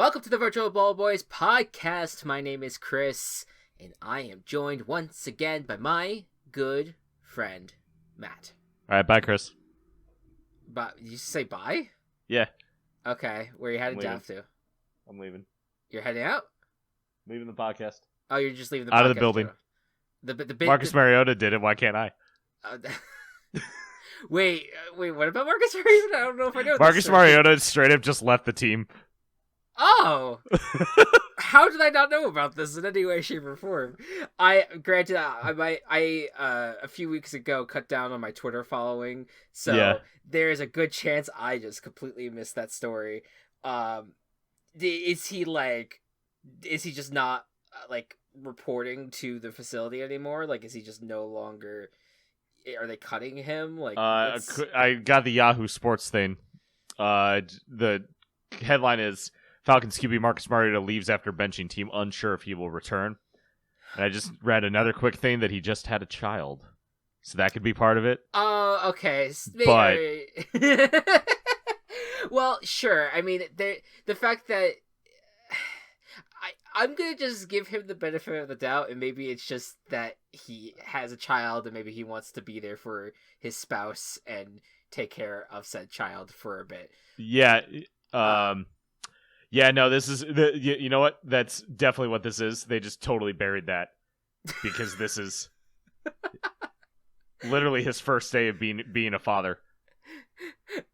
Welcome to the Virtual Ball Boys podcast. My name is Chris, and I am joined once again by my good friend, Matt. All right, bye, Chris. But did you say bye? Yeah. Okay, where are you heading off to? I'm leaving. You're heading out? Leaving the podcast. Oh, you're just leaving the out podcast of the building. The Marcus Mariota did it. Why can't I? Wait, what about Marcus Mariota? I don't know if I know Marcus this Mariota straight up just left the team. Oh! How did I not know about this in any way, shape, or form? Granted, a few weeks ago cut down on my Twitter following, so there is a good chance I just completely missed that story. Is he just not reporting to the facility anymore? Like, is he just no longer? Are they cutting him? Like, I got the Yahoo Sports thing. The headline is Falcons QB Marcus Mariota leaves after benching team, unsure if he will return. And I just read another quick thing that he just had a child, so that could be part of it. Oh, okay. But well, sure. I mean, the fact that I'm gonna just give him the benefit of the doubt, and maybe it's just that he has a child, and maybe he wants to be there for his spouse and take care of said child for a bit. Yeah. Yeah, no, this is you know what? That's definitely what this is. They just totally buried that because this is literally his first day of being a father.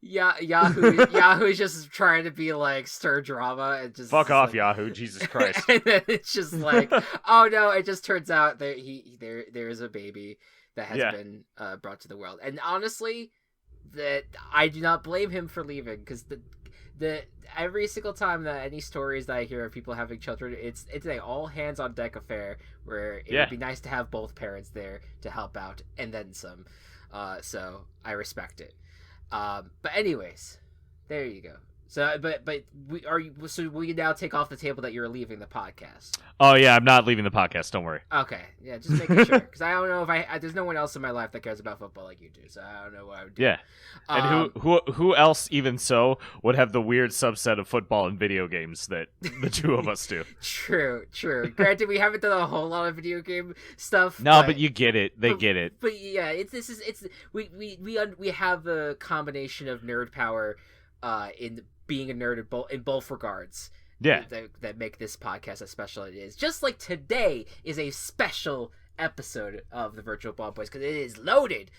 Yeah, Yahoo's just trying to be like stir drama and just fuck off, Yahoo! Jesus Christ! And then it's just like, oh no! It just turns out that there is a baby that has been brought to the world, and honestly, that I do not blame him for leaving because the every single time that any stories that I hear of people having children, it's an all hands on deck affair where it would be nice to have both parents there to help out and then some. So I respect it. But anyways, there you go. So, but will you now take off the table that you're leaving the podcast? Oh yeah, I'm not leaving the podcast. Don't worry. Okay, yeah, just making sure because I don't know if there's no one else in my life that cares about football like you do, so I don't know what I would do. Yeah, and who else even so would have the weird subset of football and video games that the two of us do? True. Granted, we haven't done a whole lot of video game stuff. No, but you get it. They get it. But yeah, we have a combination of nerd power, in being a nerd in both regards. Yeah. That make this podcast as special as it is. Just like today is a special episode of the Virtual Ball Boys because it is loaded.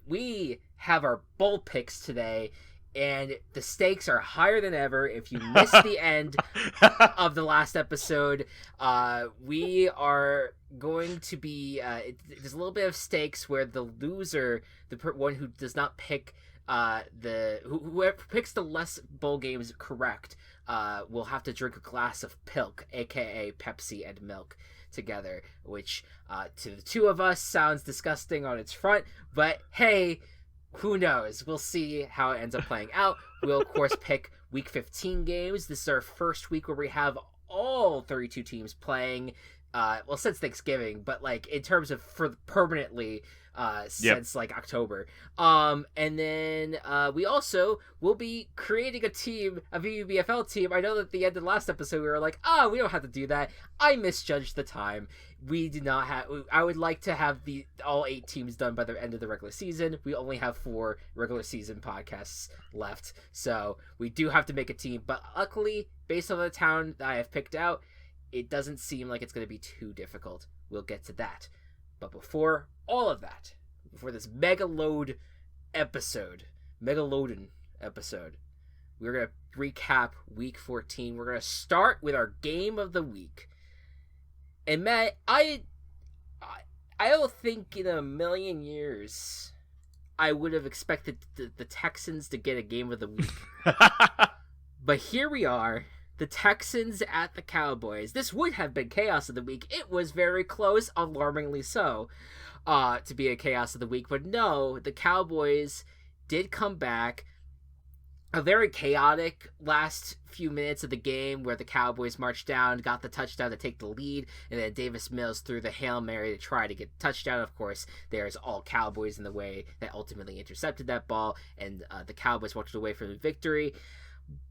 We have our bowl picks today, and the stakes are higher than ever. If you missed the end of the last episode, we are going to be there's a little bit of stakes where the loser, the one who does not pick whoever picks the less bowl games correct, will have to drink a glass of Pilk, aka Pepsi and milk, together, which to the two of us sounds disgusting on its front, but hey, who knows? We'll see how it ends up playing out. We'll of course pick Week 15 games. This is our first week where we have all 32 teams playing. Since Thanksgiving, but like in terms of for permanently. Since like October. And then we also will be creating a team, a VUBFL team. I know that at the end of the last episode we were like, we don't have to do that. I misjudged the time. We do not have. I would like to have all 8 teams done by the end of the regular season. We only have 4 regular season podcasts left, so we do have to make a team. But luckily, based on the town that I have picked out, it doesn't seem like it's going to be too difficult. We'll get to that. But before all of that, before this Megalodon episode, we're going to recap Week 14. We're going to start with our game of the week. And Matt, I don't think in a million years I would have expected the Texans to get a game of the week. But here we are. The Texans at the Cowboys. This would have been Chaos of the Week. It was very close, alarmingly so, to be a Chaos of the Week. But no, the Cowboys did come back. A very chaotic last few minutes of the game where the Cowboys marched down, got the touchdown to take the lead, and then Davis Mills threw the Hail Mary to try to get the touchdown. Of course, there's all Cowboys in the way that ultimately intercepted that ball, and the Cowboys walked away from the victory.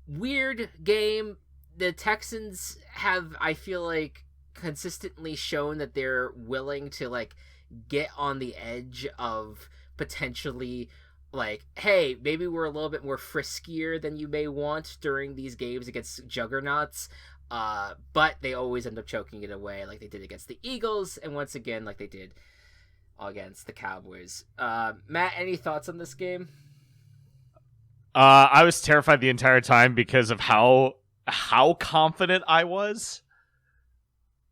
Weird game. the Texans have, I feel like, consistently shown that they're willing to like get on the edge of potentially like, hey, maybe we're a little bit more friskier than you may want during these games against juggernauts. But they always end up choking it away, like they did against the Eagles, and once again, like they did against the Cowboys. Matt, any thoughts on this game? I was terrified the entire time because of how confident I was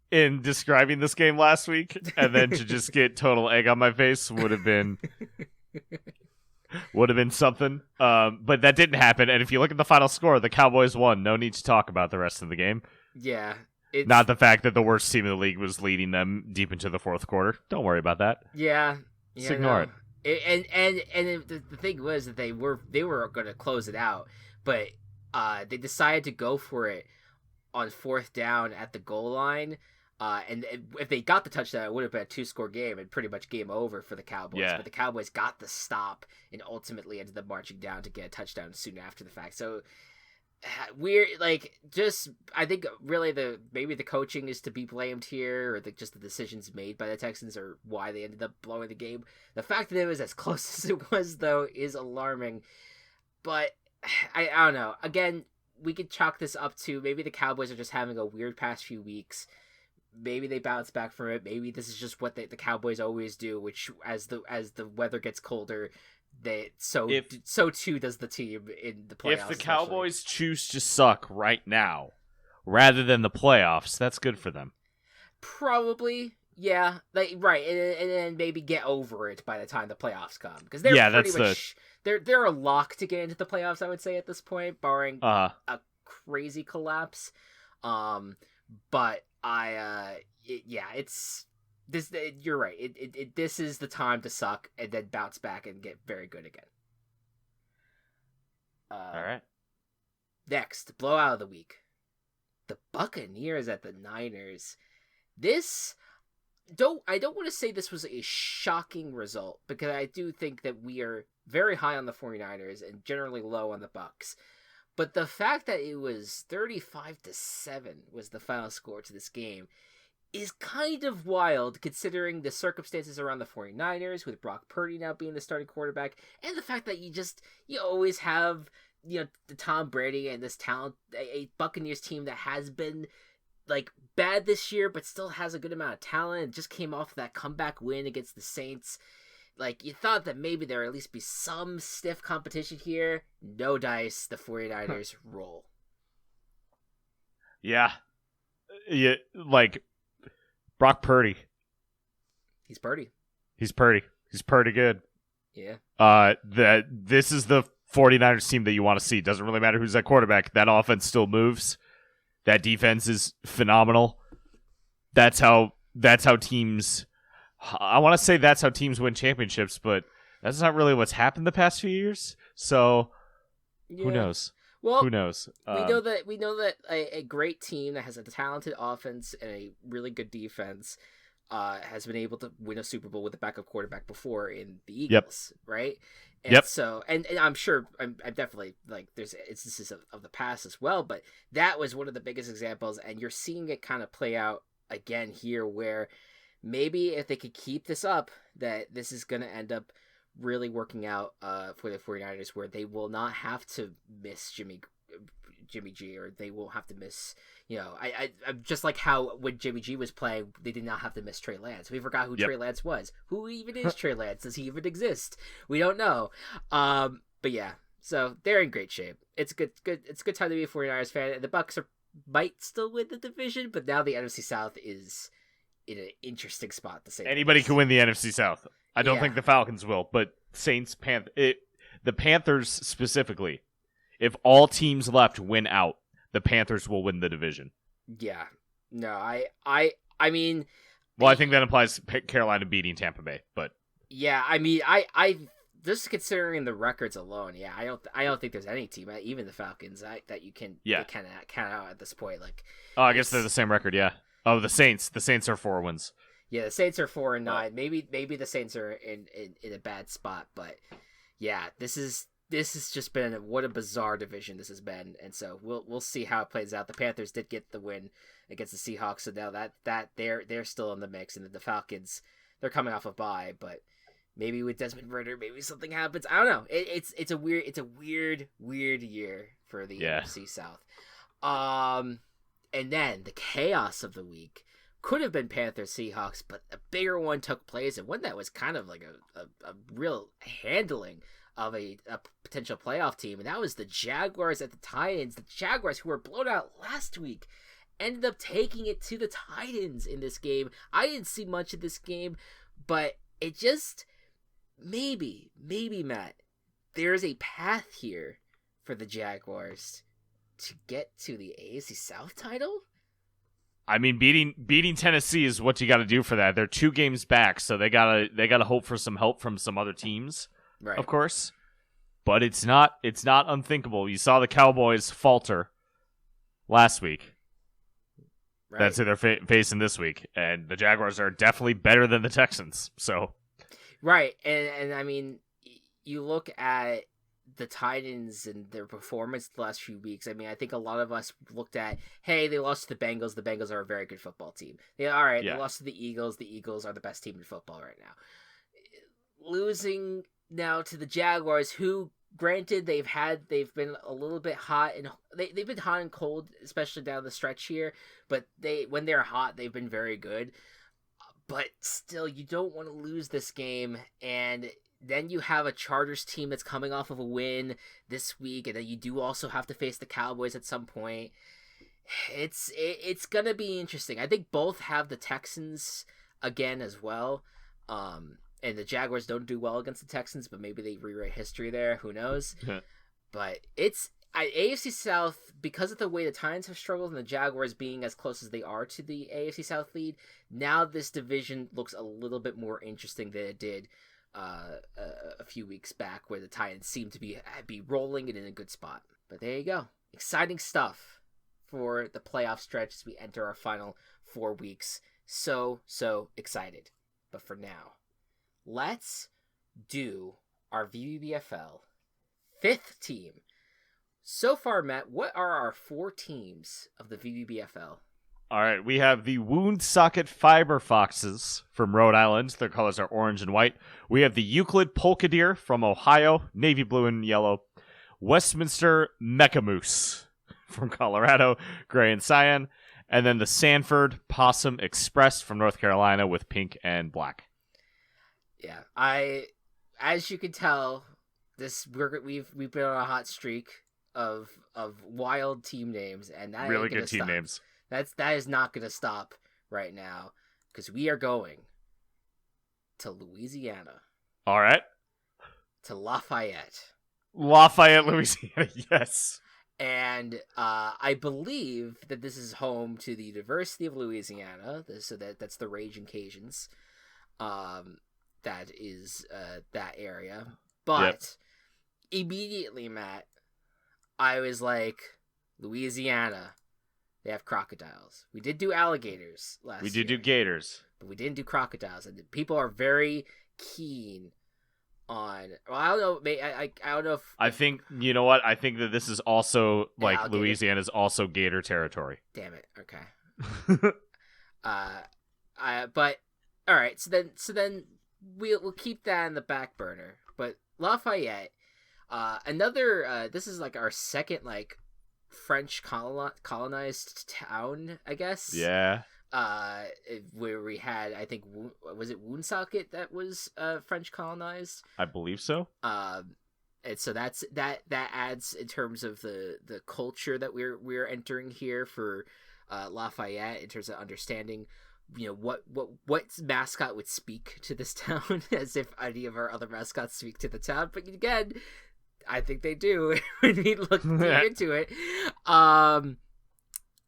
in describing this game last week, and then to just get total egg on my face would have been something. But that didn't happen, and if you look at the final score, the Cowboys won. No need to talk about the rest of the game. Yeah. Not the fact that the worst team in the league was leading them deep into the fourth quarter. Don't worry about that. Yeah. Just ignore it. The thing was that they were going to close it out, but they decided to go for it on fourth down at the goal line. And if they got the touchdown, it would have been a 2-score game and pretty much game over for the Cowboys. Yeah. But the Cowboys got the stop and ultimately ended up marching down to get a touchdown soon after the fact. So we're like, just, I think really maybe the coaching is to be blamed here, or just the decisions made by the Texans are why they ended up blowing the game. The fact that it was as close as it was, though, is alarming. But I don't know. Again, we could chalk this up to maybe the Cowboys are just having a weird past few weeks. Maybe they bounce back from it. Maybe this is just what the Cowboys always do, which as the weather gets colder, so too does the team in the playoffs. If the Cowboys choose to suck right now, rather than the playoffs, that's good for them. Probably, yeah. Right, and then maybe get over it by the time the playoffs come, because they're pretty much they're a lock to get into the playoffs. I would say at this point, barring a crazy collapse. But it's this. You're right. This is the time to suck and then bounce back and get very good again. All right. Next, blowout of the week: the Buccaneers at the Niners. I don't want to say this was a shocking result, because I do think that we are very high on the 49ers and generally low on the Bucs. But the fact that it was 35-7 was the final score to this game is kind of wild, considering the circumstances around the 49ers, with Brock Purdy now being the starting quarterback, and the fact that you always have, the Tom Brady and this talent, a Buccaneers team that has been like bad this year, but still has a good amount of talent, and just came off that comeback win against the Saints. Like, you thought that maybe there would at least be some stiff competition here. No dice. The 49ers roll. Yeah. Yeah, like, Brock Purdy. He's Purdy. He's pretty good. Yeah. This is the 49ers team that you want to see. Doesn't really matter who's at quarterback. That offense still moves. That defense is phenomenal. That's how teams... I want to say that's how teams win championships, but that's not really what's happened the past few years. So, Who knows? Well, who knows? We know that a great team that has a talented offense and a really good defense has been able to win a Super Bowl with a backup quarterback before in the Eagles, right? And so, and I'm sure, I'm definitely, like, there's instances of the past as well, but that was one of the biggest examples, and you're seeing it kind of play out again here, where maybe if they could keep this up, that this is going to end up really working out for the 49ers, where they will not have to miss Jimmy G, or they won't have to miss, I'm just like how when Jimmy G was playing, they did not have to miss Trey Lance. We forgot who Trey Lance was. Who even is Trey Lance? Does he even exist? We don't know. But yeah, so they're in great shape. It's good. It's a good time to be a 49ers fan. The Bucs might still win the division, but now the NFC South is in an interesting spot to say. Anybody can win the NFC South. I don't think the Falcons will, but Saints, the Panthers specifically. If all teams left win out, the Panthers will win the division. Yeah. No, I mean. Well, I think that implies Carolina beating Tampa Bay, but. Yeah, I mean, I just considering the records alone, I don't think there's any team, even the Falcons, that you can count out at this point. Like, I guess they're the same record, yeah. Oh, the Saints. The Saints are 4 wins. Yeah, the Saints are 4-9. Maybe the Saints are in a bad spot, but yeah, this is this has just been what a bizarre division this has been, and so we'll see how it plays out. The Panthers did get the win against the Seahawks, so now that they're still in the mix, and the Falcons, they're coming off a bye, but maybe with Desmond Ridder, maybe something happens. I don't know. It's a weird year for the NFC South. And then the chaos of the week could have been Panthers Seahawks, but a bigger one took place, and one that was kind of like a real handling of a potential playoff team, and that was the Jaguars at the Titans. The Jaguars, who were blown out last week, ended up taking it to the Titans in this game. I didn't see much of this game, but it just maybe Matt, there's a path here for the Jaguars to get to the AFC South title. I mean, beating Tennessee is what you got to do for that. They're 2 games back, so they gotta hope for some help from some other teams, right? Of course, but it's not unthinkable. You saw the Cowboys falter last week. Right. That's who they're facing this week, and the Jaguars are definitely better than the Texans. So, right, and I mean, you look at the Titans and their performance the last few weeks. I mean, I think a lot of us looked at, hey, they lost to the Bengals. The Bengals are a very good football team. They lost to the Eagles. The Eagles are the best team in football right now. Losing now to the Jaguars, who, granted, they've been a little bit hot, and they've been hot and cold, especially down the stretch here, but when they're hot, they've been very good. But still, you don't want to lose this game, and then you have a Chargers team that's coming off of a win this week, and then you do also have to face the Cowboys at some point. It's gonna be interesting. I think both have the Texans again as well, and the Jaguars don't do well against the Texans, but maybe they rewrite history there. Who knows? But it's AFC South, because of the way the Titans have struggled and the Jaguars being as close as they are to the AFC South lead. Now this division looks a little bit more interesting than it did a few weeks back, where the Titans seem to be rolling and in a good spot. But there you go. Exciting stuff for the playoff stretch as we enter our final 4 weeks. So excited. But for now, let's do our VVBFL 5th team. So far, Matt, what are our 4 teams of the VVBFL? All right, we have the Woonsocket Fiber Foxes from Rhode Island. Their colors are orange and white. We have the Euclid Polka Deer from Ohio, navy blue and yellow. Westminster Mechamoose from Colorado, gray and cyan. And then the Sanford Possum Express from North Carolina with pink and black. Yeah, as you can tell, we've been on a hot streak of wild team names, and that really good team names. That is not going to stop right now, because we are going to Louisiana. All right. To Lafayette, Louisiana, yes. And I believe that this is home to the University of Louisiana, so that's the Raging Cajuns. That is that area. But immediately, Matt, I was like, Louisiana, they have crocodiles. We did do alligators last year. We did do gators. But we didn't do crocodiles. And people are very keen on... Well, I don't know. I don't know if... I think, you know what? I think that this is also, like, alligator. Louisiana's also gator territory. Damn it. Okay. But, all right. So then we'll keep that in the back burner. But Lafayette, this is, like, our second, like, French colonized town, I guess. Yeah. Where we had, I think, was it Woonsocket that was French colonized? I believe so. And so that adds in terms of the culture that we're entering here for Lafayette, in terms of understanding, you know, what mascot would speak to this town, as if any of our other mascots speak to the town. But again, I think they do when we look into it.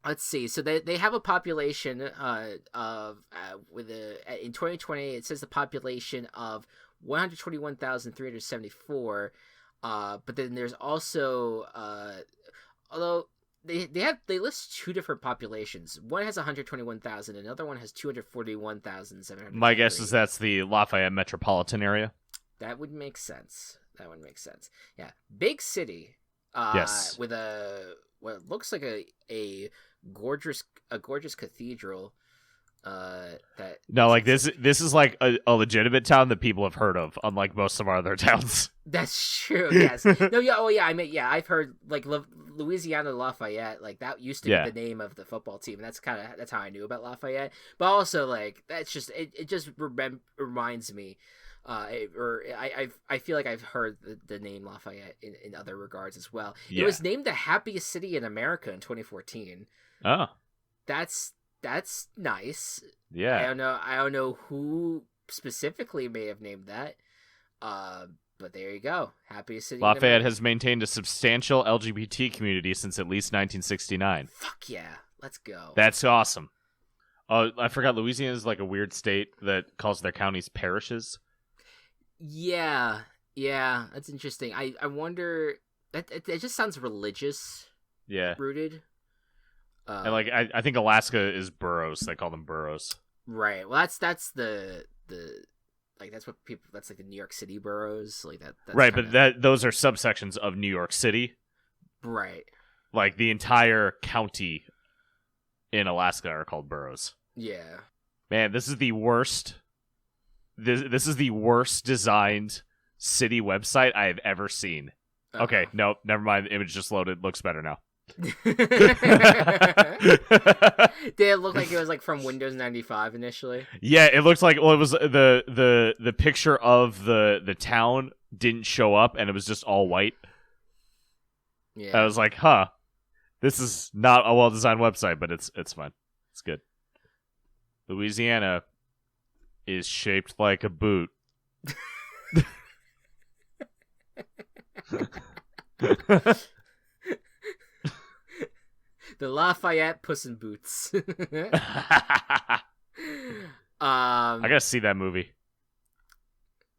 Let's see. So they have a population of in 2020 it says the population of 121,374. But then there's also although they list 2 different populations. One has 121,000, another one has 241,700. My guess is that's the Lafayette metropolitan area. That would make sense. That one makes sense. Yeah, big city. Yes. With what looks like a gorgeous cathedral. That No, like this is like a legitimate town that people have heard of, unlike most of our other towns. That's true. Yes. No. Yeah. Oh, yeah. I mean, yeah. I've heard like Louisiana Lafayette. Like that used to be the name of the football team, and that's how I knew about Lafayette. But also, like that's just it just reminds me. I feel like I've heard the name Lafayette in other regards as well. Yeah. It was named the happiest city in America in 2014. Oh. That's nice. Yeah. I don't know who specifically may have named that. But there you go. Happiest city. Lafayette has maintained a substantial LGBT community since at least 1969. Fuck yeah. Let's go. That's awesome. Oh, I forgot Louisiana is like a weird state that calls their counties parishes. Yeah. Yeah, that's interesting. I wonder it just sounds religious. Yeah. Rooted. And like I think Alaska is boroughs. They call them boroughs. Right. Well, that's the like that's what people. That's like the New York City boroughs. Like that. That's right, but those are subsections of New York City. Right. Like the entire county in Alaska are called boroughs. Yeah. Man, this is the worst. This is the worst designed city website I have ever seen. Uh-oh. Okay, nope, never mind. The image just loaded. Looks better now. Did it look like it was like from Windows 95 initially? Yeah, it looked like, well, it was the picture of the town didn't show up and it was just all white. Yeah. I was like, huh, this is not a well designed website, but it's fine. It's good. Louisiana is shaped like a boot. The Lafayette Puss in Boots. I gotta see that movie.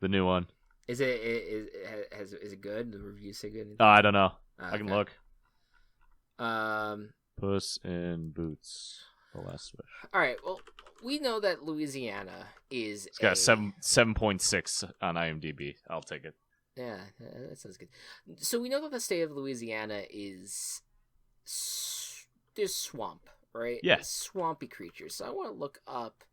The new one. Is it good? The reviews say good? Oh, I don't know. I can look. Puss in Boots. The Last Wish. All right. Well, we know that Louisiana is. It's got 7.6 on IMDb. I'll take it. Yeah, that sounds good. So we know that the state of Louisiana is there's swamp, right? Yes. Swampy creatures. So I want to look up.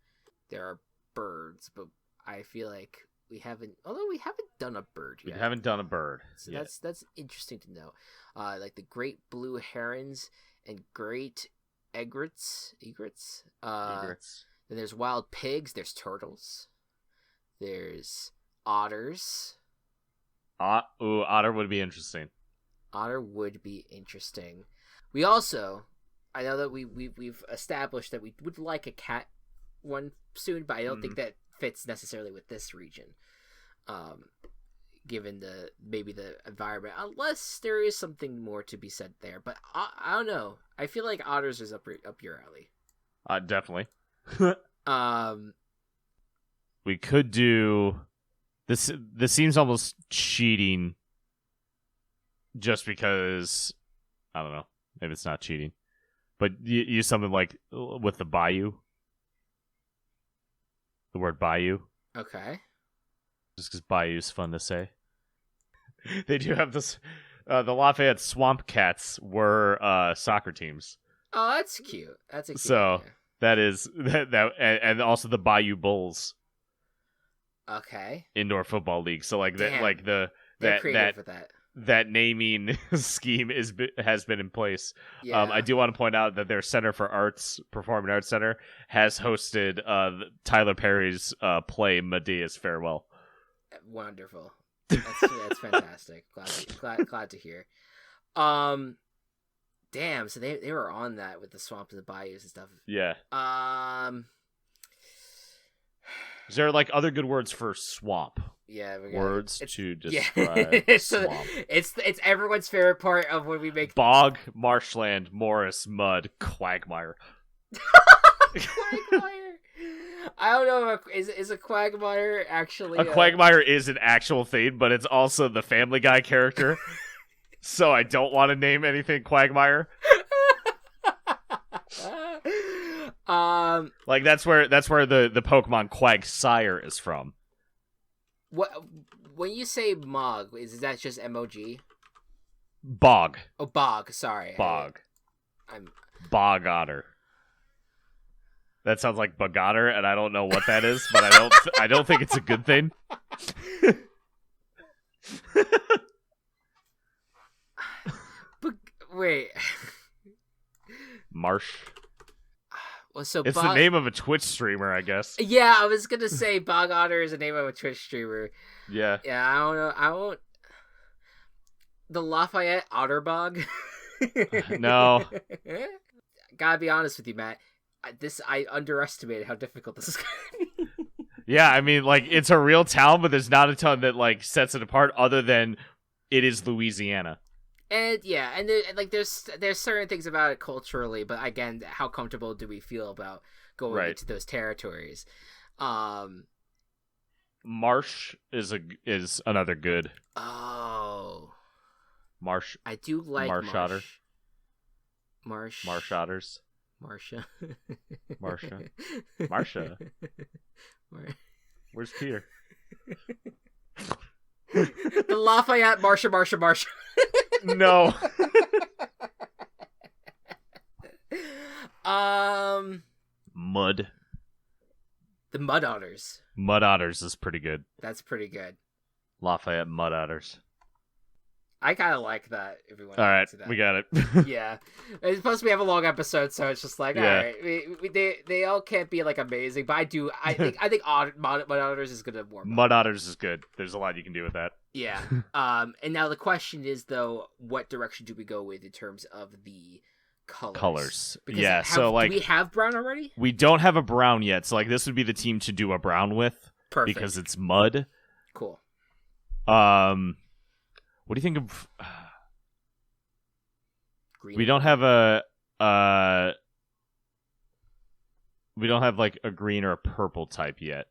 There are birds, but I feel like we haven't. Although we haven't done a bird yet. We haven't done a bird. So yet. That's interesting to know. Like the great blue herons and great egrets. Egrets. Then there's wild pigs. There's turtles. There's otters. Otter would be interesting. Otter would be interesting. We also, I know that we've established that we would like a cat one soon, but I don't think that fits necessarily with this region. Given maybe the environment, unless there is something more to be said there. But I don't know. I feel like otters is up your alley. Definitely. We could do this. This seems almost cheating. Just because, I don't know. Maybe it's not cheating, but use something like with the bayou. The word bayou. Okay. Just because bayou is fun to say. They do have this. The Lafayette Swamp Cats were soccer teams. Oh, that's cute. That's a cute so idea. That is that and also the Bayou Bulls. Okay. Indoor football league. So like Damn. that creative with that. That naming scheme has been in place. Yeah. I do want to point out that their Center for Arts, Performing Arts Center, has hosted Tyler Perry's play Medea's Farewell. Wonderful. That's fantastic. Glad to hear. Damn. So they were on that with the swamps and the bayous and stuff. Yeah. Is there like other good words for swamp? Yeah, words to describe swamp. It's everyone's favorite part of when we make bog, marshland, morris, mud, quagmire. Quagmire. I don't know if is a quagmire actually a quagmire is an actual thing, but it's also the Family Guy character. So I don't want to name anything Quagmire. Like that's where the Pokemon Quagsire is from. What when you say Mog, is that just MOG? Bog. Oh, Bog. Sorry. Bog. I'm Bog otter. That sounds like bug otter, and I don't know what that is, but I don't think it's a good thing. But wait. Marsh. Well, so It's the name of a Twitch streamer, I guess. Yeah, I was gonna say Bog Otter is the name of a Twitch streamer. Yeah. Yeah, I don't know. I won't. The Lafayette Otterbog. No. Gotta be honest with you, Matt. I underestimated how difficult this is gonna be. Yeah, I mean, like, it's a real town, but there's not a ton that, like, sets it apart other than it is Louisiana. And yeah, and there's certain things about it culturally, but again, how comfortable do we feel about going into those territories? Marsh is another good. Oh, Marsh. I do like Marsh otter. Marsh otters. Marsha. Marsha. Where's Peter? The Lafayette Marsha. No. Mud. The Mud Otters. Mud Otters is pretty good. That's pretty good. Lafayette Mud Otters. I kind of like that. If we want all right, to that. we got it. Yeah, it's supposed to be have a long episode, so it's just like, all right, they all can't be like amazing, but I think Mud Otters is gonna warm up. Mud Otters is good. There's a lot you can do with that. Yeah. And now the question is though, what direction do we go with in terms of the colors? Because so like, do we have brown already? We don't have a brown yet, so like this would be the team to do a brown with. Perfect. Because it's mud. Cool. What do you think of? Green. We don't have we don't have like a green or a purple type yet.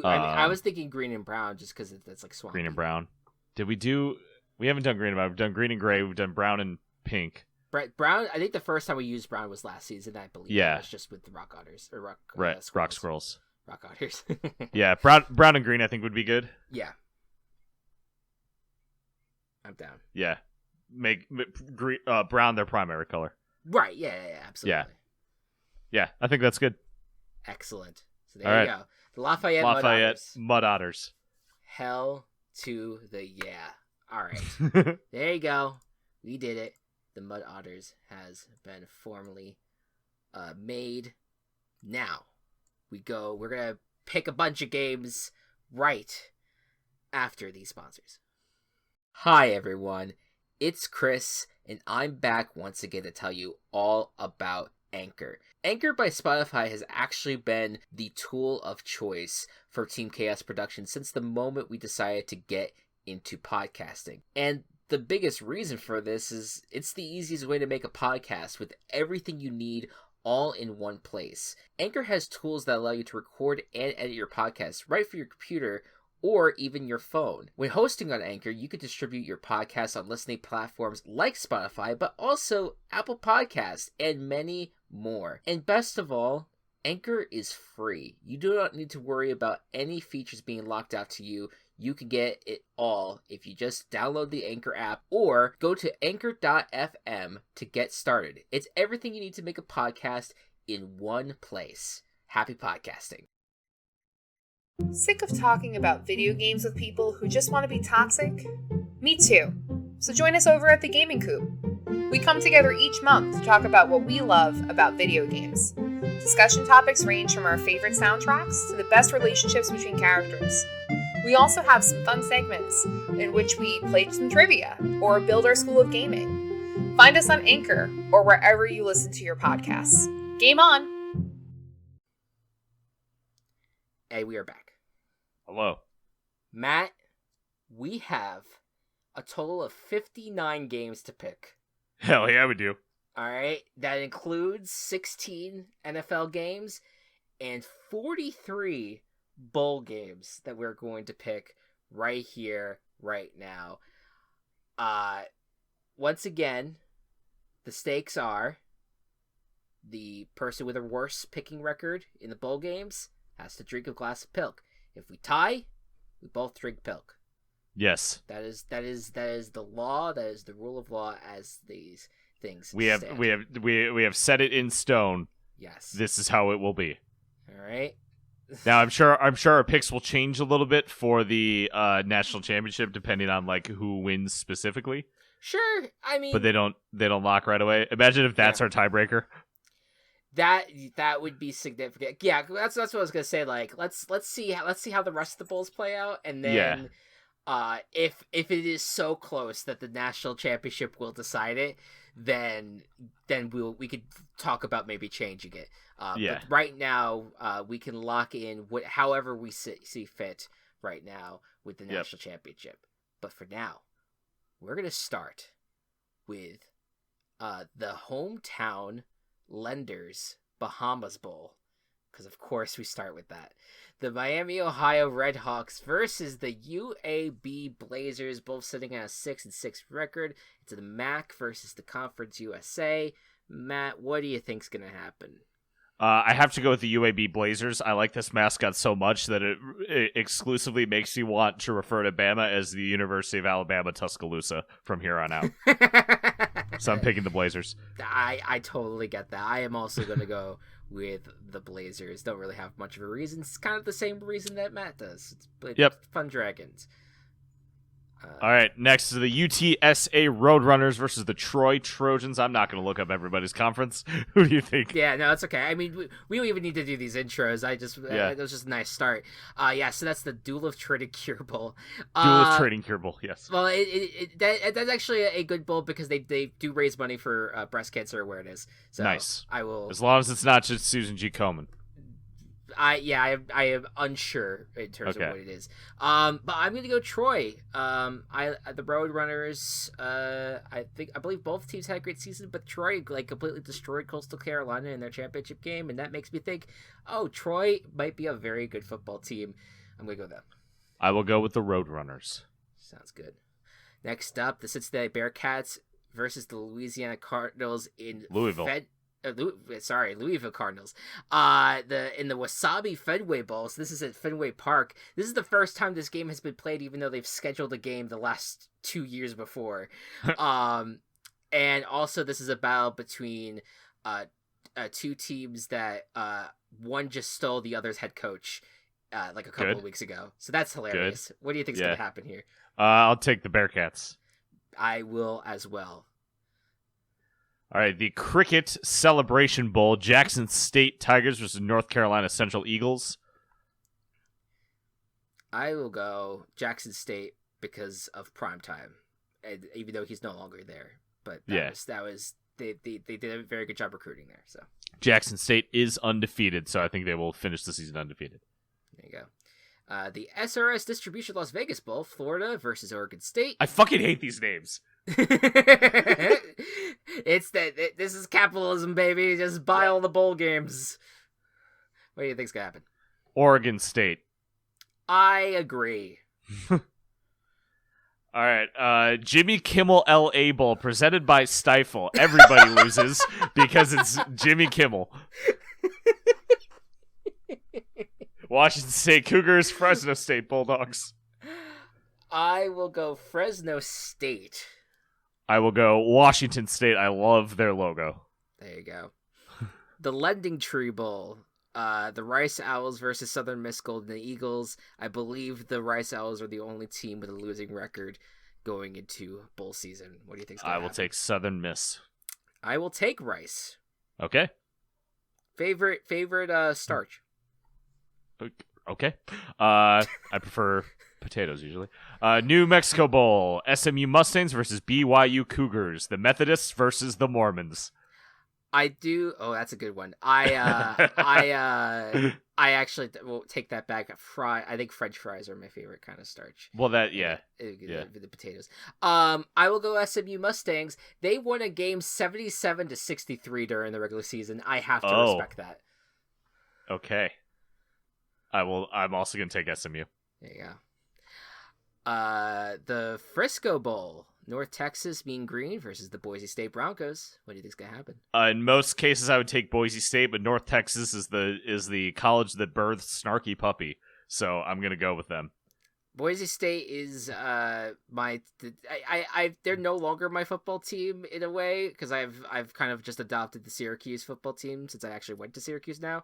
I was thinking green and brown just because that's like swamp. Green and brown. Did we do? We haven't done green and brown. We've done green and gray. We've done brown and pink. Brown. I think the first time we used brown was last season. I believe. Yeah. It was just with the rock otters or rock. Rock squirrels. Rock otters. Yeah, brown and green. I think would be good. Yeah. I'm down. Yeah, make green, brown their primary color. Right. Yeah. Absolutely. Yeah. I think that's good. Excellent. So there you go. The Lafayette Mud Otters. Hell to the yeah. All right. There you go. We did it. The Mud Otters has been formally made. Now we're gonna pick a bunch of games right after these sponsors. Hi everyone, it's Chris, and I'm back once again to tell you all about Anchor. Anchor by Spotify has actually been the tool of choice for Team Chaos Productions since the moment we decided to get into podcasting. And the biggest reason for this is it's the easiest way to make a podcast with everything you need all in one place. Anchor has tools that allow you to record and edit your podcast right from your computer or even your phone. When hosting on Anchor, you can distribute your podcast on listening platforms like Spotify, but also Apple Podcasts and many more. And best of all, Anchor is free. You do not need to worry about any features being locked out to you. You can get it all if you just download the Anchor app or go to anchor.fm to get started. It's everything you need to make a podcast in one place. Happy podcasting. Sick of talking about video games with people who just want to be toxic? Me too. So join us over at the Gaming Coop. We come together each month to talk about what we love about video games. Discussion topics range from our favorite soundtracks to the best relationships between characters. We also have some fun segments in which we play some trivia or build our school of gaming. Find us on Anchor or wherever you listen to your podcasts. Game on! Hey, we are back. Hello. Matt, we have a total of 59 games to pick. Hell yeah, we do. All right. That includes 16 NFL games and 43 bowl games that we're going to pick right here, right now. Once again, the stakes are the person with a worse picking record in the bowl games has to drink a glass of Pilk. If we tie, We both drink Pilk. Yes. That is the law. That is the rule of law as these things We have set it in stone. Yes. This is how it will be. All right. Now I'm sure our picks will change a little bit for the national championship depending on like who wins specifically. Sure. I mean, but they don't lock right away. Imagine if that's our tiebreaker. That would be significant. Yeah, that's what I was gonna say. Like, let's see how the rest of the bowls play out, and then if it is so close that the national championship will decide it, then we could talk about maybe changing it. But right now, we can lock in however we see fit right now with the national championship. But for now, we're gonna start with the hometown Lenders Bahamas Bowl, because of course we start with that. The Miami, Ohio Redhawks versus the UAB Blazers, both sitting at a 6-6 record. It's the MAC versus the Conference USA. Matt, what do you think's gonna happen? I have to go with the UAB Blazers. I like this mascot so much that it exclusively makes me want to refer to Bama as the University of Alabama Tuscaloosa from here on out. So I'm picking the Blazers. I totally get that. I am also going to go with the Blazers. Don't really have much of a reason. It's kind of the same reason that Matt does. It's Fun Dragons. All right, next to the UTSA Roadrunners versus the Troy Trojans. I'm not going to look up everybody's conference. Who do you think? Yeah, no, it's okay. I mean, we don't even need to do these intros. It was just a nice start. So that's the Duel of Trading Cure Bowl. Duel of Trading Cure Bowl, yes. Well, that's actually a good bowl because they do raise money for breast cancer awareness. So nice. I will. As long as it's not just Susan G. Komen. I am unsure in terms of what it is. But I'm gonna go Troy. The Roadrunners. I believe both teams had a great season, but Troy completely destroyed Coastal Carolina in their championship game, and that makes me think, Troy might be a very good football team. I'm gonna go with them. I will go with the Roadrunners. Sounds good. Next up, the Cincinnati Bearcats versus the Louisiana Cardinals in Louisville. Louisville Cardinals. In the Wasabi Fenway Bowl. So this is at Fenway Park. This is the first time this game has been played, even though they've scheduled a game the last 2 years before. And also this is a battle between two teams that one just stole the other's head coach a couple of weeks ago. So that's hilarious. Good. What do you think is going to happen here? I'll take the Bearcats. I will as well. All right, the Cricket Celebration Bowl, Jackson State Tigers versus North Carolina Central Eagles. I will go Jackson State because of primetime, and even though he's no longer there. But that was they did a very good job recruiting there. So Jackson State is undefeated, so I think they will finish the season undefeated. There you go. The SRS Distribution Las Vegas Bowl, Florida versus Oregon State. I fucking hate these names. This is capitalism, baby. Just buy all the bowl games. What do you think's gonna happen? Oregon State. I agree. All right, Jimmy Kimmel LA Bowl presented by Stifle. Everybody loses because it's Jimmy Kimmel. Washington State Cougars, Fresno State Bulldogs. I will go Fresno State. I will go Washington State. I love their logo. There you go. The Lending Tree Bowl. The Rice Owls versus Southern Miss Golden Eagles. I believe the Rice Owls are the only team with a losing record going into bowl season. What do you think? I will take Southern Miss. I will take Rice. Okay. Favorite starch. Okay. I prefer potatoes usually. New Mexico Bowl, SMU Mustangs versus BYU Cougars, the Methodists versus the Mormons. I do. Oh, that's a good one. I actually will take that back. I think French fries are my favorite kind of starch. Well, the potatoes. I will go SMU Mustangs. They won a game 77-63 during the regular season. I have to respect that. Okay. I'm also going to take SMU. There you go. The Frisco Bowl, North Texas Mean Green versus the Boise State Broncos. What do you think's going to happen? In most cases, I would take Boise State, but North Texas is the college that birthed Snarky Puppy, so I'm going to go with them. Boise State is they're no longer my football team in a way because I've kind of just adopted the Syracuse football team since I actually went to Syracuse now.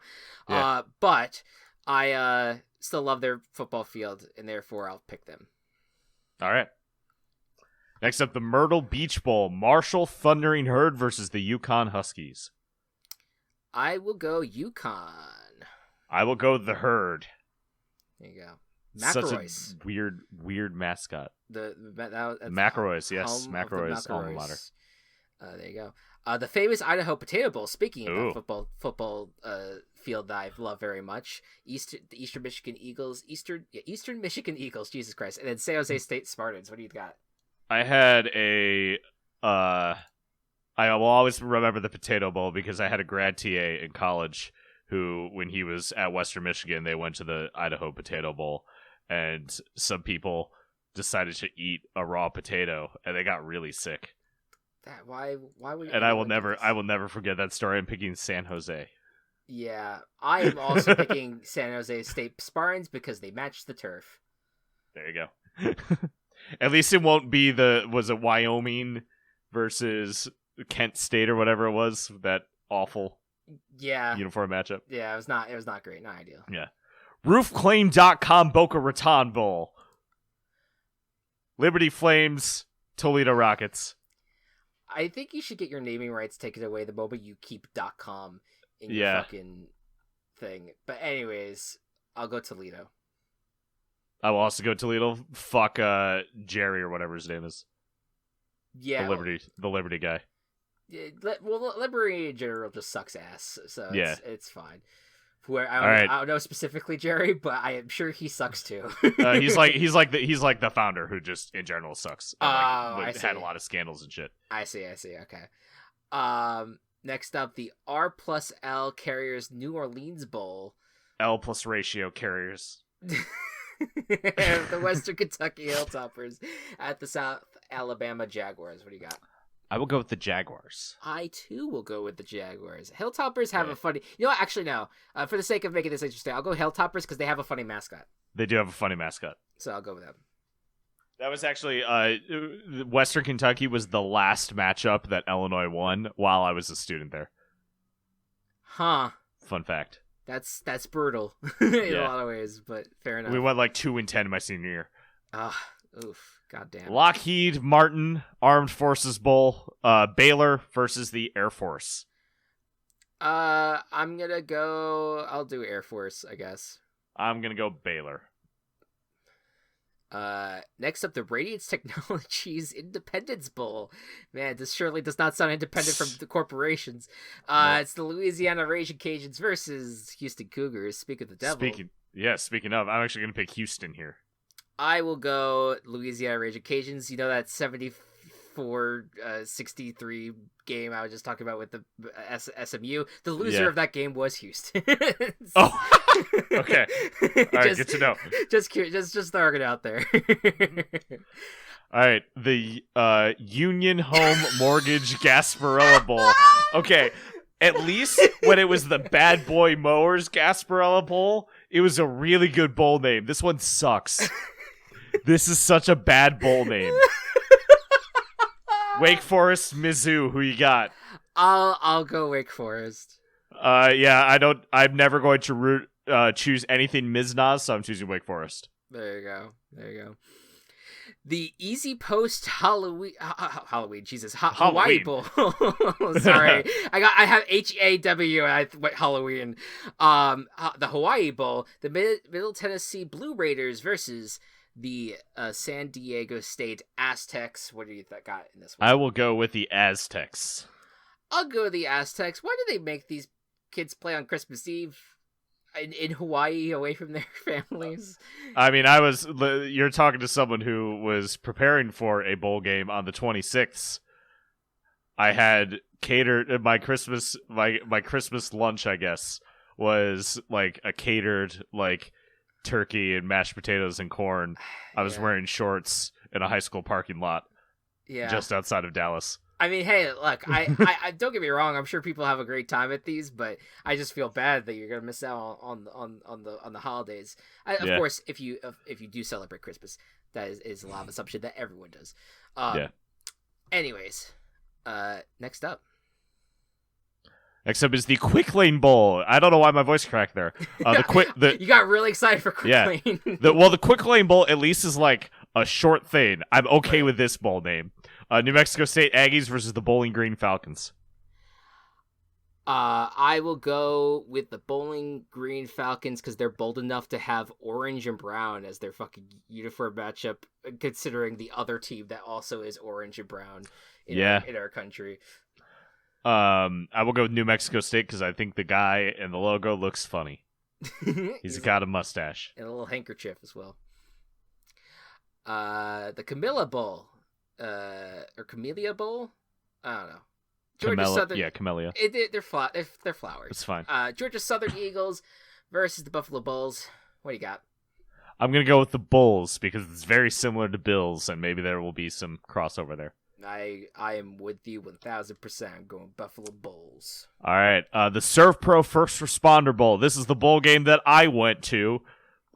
Yeah. But I still love their football field and therefore I'll pick them. All right. Next up, the Myrtle Beach Bowl. Marshall Thundering Herd versus the Yukon Huskies. I will go Yukon. I will go the Herd. There you go. McElroy's. Such a weird mascot. McElroy's, yes. McElroy's alma mater. There you go. The famous Idaho Potato Bowl. Speaking of that football field that I love very much, the Eastern Michigan Eagles, Eastern Michigan Eagles. Jesus Christ, and then San Jose State Spartans. What do you got? I had I will always remember the Potato Bowl because I had a grad TA in college who, when he was at Western Michigan, they went to the Idaho Potato Bowl, and some people decided to eat a raw potato, and they got really sick. Why would? And I will never forget that story. I'm picking San Jose. Yeah, I am also picking San Jose State Spartans because they match the turf. There you go. At least it won't be was it Wyoming versus Kent State or whatever it was, that awful uniform matchup. Yeah, it was not great, not ideal. Yeah. Roofclaim.com Boca Raton Bowl. Liberty Flames, Toledo Rockets. I think you should get your naming rights taken away the moment you keep .com in your fucking thing. But anyways, I'll go Toledo. I will also go Toledo. Fuck Jerry or whatever his name is. Yeah. The Liberty guy. Yeah, Liberty in general just sucks ass, so it's fine. I don't know specifically Jerry, but I am sure he sucks too. he's like the founder who just in general sucks. I had a lot of scandals and shit. I see. Okay. Next up, the R+L Carriers New Orleans Bowl. L plus ratio Carriers. The Western Kentucky Hilltoppers at the South Alabama Jaguars. What do you got? I will go with the Jaguars. I, too, will go with the Jaguars. Hilltoppers have a funny... You know what? Actually, no. For the sake of making this interesting, I'll go Hilltoppers because they have a funny mascot. They do have a funny mascot. So I'll go with them. That was actually... Western Kentucky was the last matchup that Illinois won while I was a student there. Huh. Fun fact. That's brutal in a lot of ways, but fair enough. We went like 2-10 my senior year. Oof. God damn. Lockheed Martin Armed Forces Bowl. Baylor versus the Air Force. I'm gonna go. I'll do Air Force, I guess. I'm gonna go Baylor. Next up, the Radiance Technologies Independence Bowl. Man, this surely does not sound independent from the corporations. It's the Louisiana Raging Cajuns versus Houston Cougars. Speak of the devil. Speaking of, I'm actually gonna pick Houston here. I will go Louisiana Raging Cajuns. You know that 74-63 game I was just talking about with the SMU? The loser of that game was Houston. Oh, okay. All right, good to know. Just throwing it out there. All right, the Union Home Mortgage Gasparilla Bowl. Okay, at least when it was the Bad Boy Mowers Gasparilla Bowl, it was a really good bowl name. This one sucks. This is such a bad bowl name. Wake Forest, Mizzou, who you got? I'll go Wake Forest. I'm never going to choose anything Miznas, so I'm choosing Wake Forest. There you go. The Easy Post Halloween, Jesus, Hawaii Bowl. Sorry, I have HAW and I went Halloween. The Hawaii Bowl, the Middle Tennessee Blue Raiders versus the San Diego State Aztecs. What do you got in this one? I will go with the Aztecs. I'll go with the Aztecs. Why do they make these kids play on Christmas Eve in Hawaii away from their families? I mean, you're talking to someone who was preparing for a bowl game on the 26th. I had catered my Christmas lunch, I guess, was like a catered like turkey and mashed potatoes and corn. I was wearing shorts in a high school parking lot just outside of Dallas. I mean, hey, look, I don't get me wrong. I'm sure people have a great time at these, but I just feel bad that you're gonna miss out on the holidays. Of course, if you do celebrate Christmas, that is a lot of assumption that everyone does. Yeah. Anyways, next up. Next up is the Quick Lane Bowl. I don't know why my voice cracked there. You got really excited for Quick Lane. The Quick Lane Bowl at least is like a short thing. I'm okay with this bowl name. New Mexico State Aggies versus the Bowling Green Falcons. I will go with the Bowling Green Falcons because they're bold enough to have orange and brown as their fucking uniform matchup, considering the other team that also is orange and brown in our country. I will go with New Mexico State because I think the guy in the logo looks funny. He's got a mustache. And a little handkerchief as well. The Camilla Bowl. Or Camellia Bowl? I don't know. Camellia. They're flowers. It's fine. Georgia Southern Eagles versus the Buffalo Bulls. What do you got? I'm going to go with the Bulls because it's very similar to Bills, and maybe there will be some crossover there. I am with you 1,000%. I'm going Buffalo Bulls. All right. The Serve Pro First Responder Bowl. This is the bowl game that I went to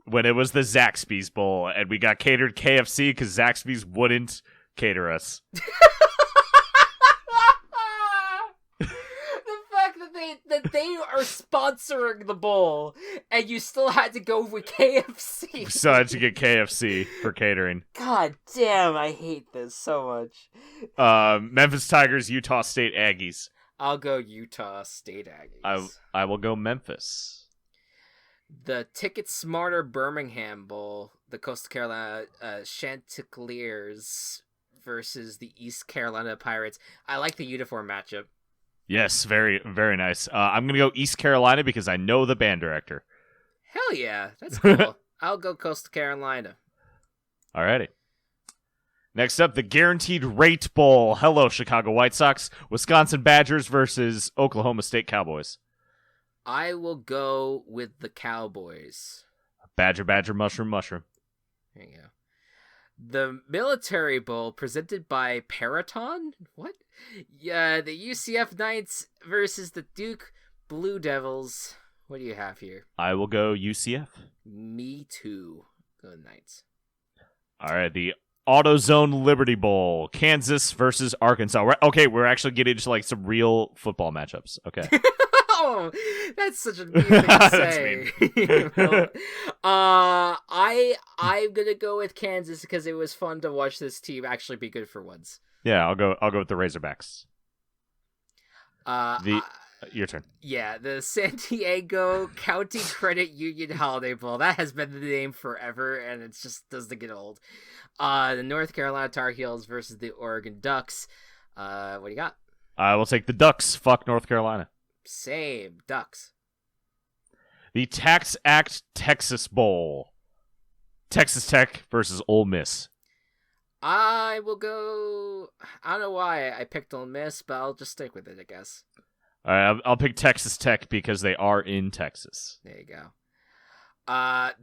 when it was the Zaxby's Bowl, and we got catered KFC because Zaxby's wouldn't cater us. That they are sponsoring the bowl, and you still had to go with KFC. We still had to get KFC for catering. God damn, I hate this so much. Memphis Tigers, Utah State Aggies. I'll go Utah State Aggies. I will go Memphis. The Ticket Smarter Birmingham Bowl, the Coastal Carolina Chanticleers versus the East Carolina Pirates. I like the uniform matchup. Yes, very, very nice. I'm going to go East Carolina because I know the band director. Hell yeah, that's cool. I'll go Coastal Carolina. Alrighty. Next up, the Guaranteed Rate Bowl. Hello, Chicago White Sox. Wisconsin Badgers versus Oklahoma State Cowboys. I will go with the Cowboys. Badger, mushroom. There you go. The Military Bowl presented by Paraton? What? Yeah, the UCF Knights versus the Duke Blue Devils. What do you have here? I will go UCF. Me too. Go Knights. All right, the AutoZone Liberty Bowl. Kansas versus Arkansas. We're actually getting to like some real football matchups. Okay. Oh, that's such a mean thing to say. I'm gonna go with Kansas because it was fun to watch this team actually be good for once. Yeah, I'll go with the Razorbacks. Your turn. Yeah, the San Diego County Credit Union Holiday Bowl. That has been the name forever, and it just doesn't get old. The North Carolina Tar Heels versus the Oregon Ducks. What do you got? I will take the Ducks. Fuck North Carolina. Same. Ducks. The Tax Act Texas Bowl. Texas Tech versus Ole Miss. I will go... I don't know why I picked Ole Miss, but I'll just stick with it, I guess. All right, I'll pick Texas Tech because they are in Texas. There you go.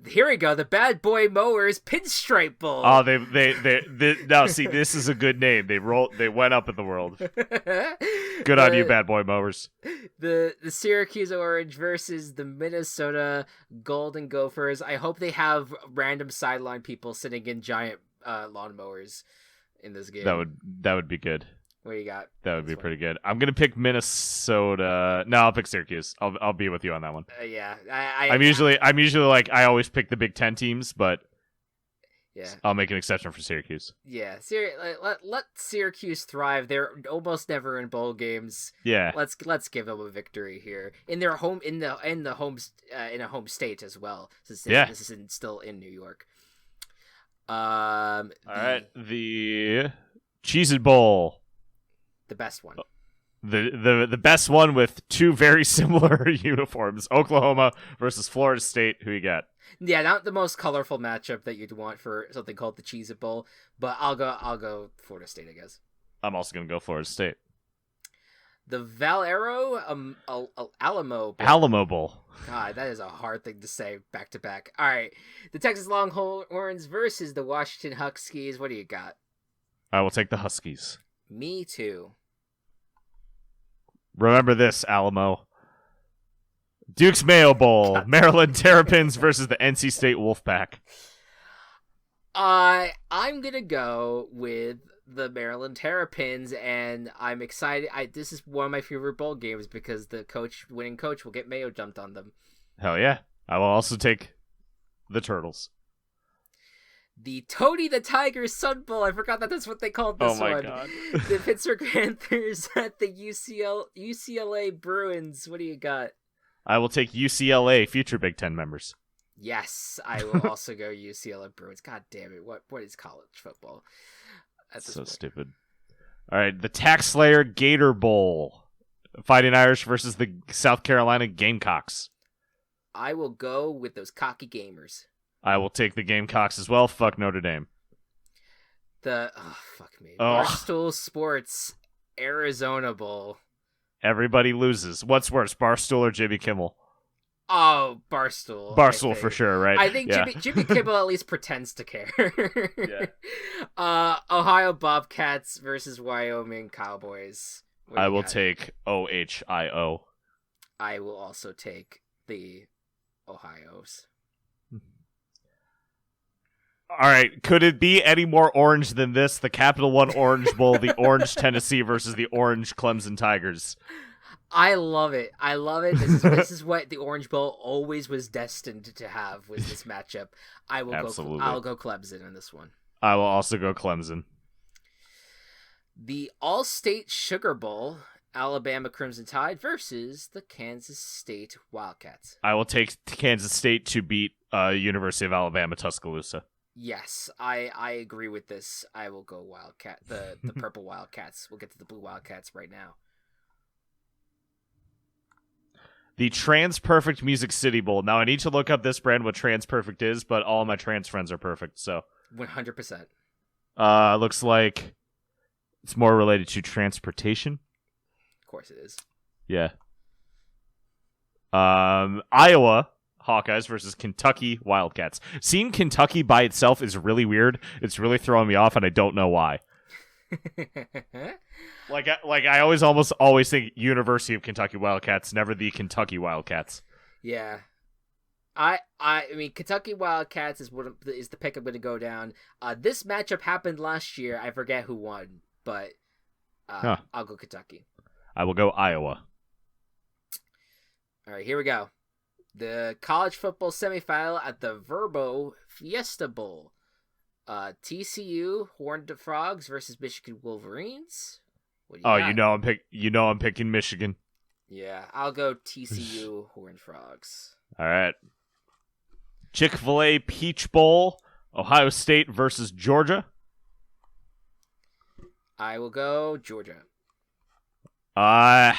Here we go. The Bad Boy Mowers Pinstripe Bowl. Oh, now see, this is a good name. They went up in the world. Good on you, Bad Boy Mowers. The Syracuse Orange versus the Minnesota Golden Gophers. I hope they have random sideline people sitting in giant lawnmowers in this game. That would be good. What do you got? That would be pretty good. I'm gonna pick Minnesota. No, I'll pick Syracuse. I'll be with you on that one. Yeah, I'm usually like I always pick the Big Ten teams, but yeah, I'll make an exception for Syracuse. Yeah, let Syracuse thrive. They're almost never in bowl games. Yeah, let's give them a victory here in their home in a home state as well. Since this is still in New York. All right, the Cheez-It Bowl. The best one. The best one with two very similar uniforms. Oklahoma versus Florida State. Who you got? Yeah, not the most colorful matchup that you'd want for something called the Cheez-It Bowl, but I'll go Florida State, I guess. I'm also gonna go Florida State. The Valero Alamo Bowl. Alamo Bowl. God, that is a hard thing to say back to back. All right, the Texas Longhorns versus the Washington Huskies. What do you got? I will take the Huskies. Me too. Remember this, Alamo. Duke's Mayo Bowl. Maryland Terrapins versus the NC State Wolfpack. I'm gonna go with the Maryland Terrapins, and I'm excited. This is one of my favorite bowl games because the winning coach will get mayo dumped on them. Hell yeah. I will also take the Turtles. The Tony the Tiger Sun Bowl. I forgot that's what they called this one. Oh my god. The Pittsburgh Panthers at the UCLA Bruins. What do you got? I will take UCLA, future Big Ten members. Yes, I will also go UCLA Bruins. God damn it. What is college football? So stupid. All right, the Tax Slayer Gator Bowl. Fighting Irish versus the South Carolina Gamecocks. I will go with those cocky gamers. I will take the Gamecocks as well. Fuck Notre Dame. Fuck me. Barstool Sports Arizona Bowl. Everybody loses. What's worse, Barstool or Jimmy Kimmel? Oh, Barstool. Barstool for sure, right? I think Jimmy Kimmel at least pretends to care. Yeah. Ohio Bobcats versus Wyoming Cowboys. I will take OHIO. I will also take the Ohios. All right, could it be any more orange than this? The Capital One Orange Bowl, the Orange Tennessee versus the Orange Clemson Tigers. I love it. This is what the Orange Bowl always was destined to have, was this matchup. I'll go Clemson in this one. I will also go Clemson. The All-State Sugar Bowl, Alabama Crimson Tide versus the Kansas State Wildcats. I will take Kansas State to beat University of Alabama Tuscaloosa. Yes, I agree with this. I will go Wildcat. The purple Wildcats. We'll get to the blue Wildcats right now. The Trans Perfect Music City Bowl. Now I need to look up this brand, what Trans Perfect is, but all my trans friends are perfect. So 100%. Looks like it's more related to transportation. Of course it is. Yeah. Iowa Hawkeyes versus Kentucky Wildcats. Seeing Kentucky by itself is really weird. It's really throwing me off, and I don't know why. I always think University of Kentucky Wildcats, never the Kentucky Wildcats. Yeah. I mean, Kentucky Wildcats is the pick I'm going to go down. This matchup happened last year. I forget who won, but I'll go Kentucky. I will go Iowa. All right, here we go. The college football semifinal at the Verbo Fiesta Bowl. TCU Horned Frogs versus Michigan Wolverines. What do you got? I'm picking Michigan. Yeah, I'll go TCU Horned Frogs. All right. Chick-fil-A Peach Bowl, Ohio State versus Georgia. I will go Georgia. I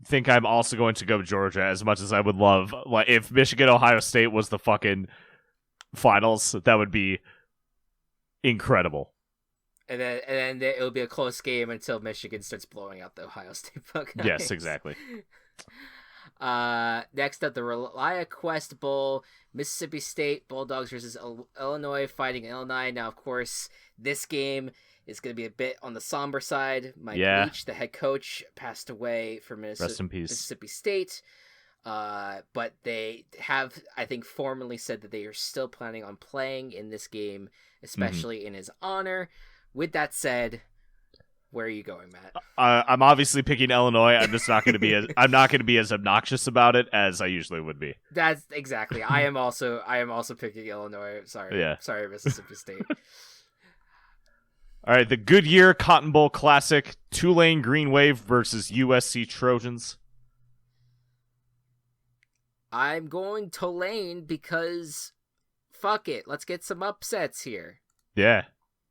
think I'm also going to go Georgia, as much as I would love, like, if Michigan Ohio State was the fucking finals, that would be incredible. And then it'll be a close game until Michigan starts blowing out the Ohio State Buckeyes. Yes, exactly. Next up, the ReliaQuest Bowl, Mississippi State Bulldogs versus Illinois fighting Illinois. Now, of course, this game is going to be a bit on the somber side. Mike Leach, the head coach, passed away from Rest in peace. Mississippi State. But they have, I think, formally said that they are still planning on playing in this game, especially in his honor. With that said, where are you going, Matt? I'm obviously picking Illinois. I'm just not going to be as obnoxious about it as I usually would be. That's exactly. I am also picking Illinois. Sorry, Mississippi State. All right, the Goodyear Cotton Bowl Classic, Tulane Green Wave versus USC Trojans. I'm going Tulane because fuck it. Let's get some upsets here. Yeah.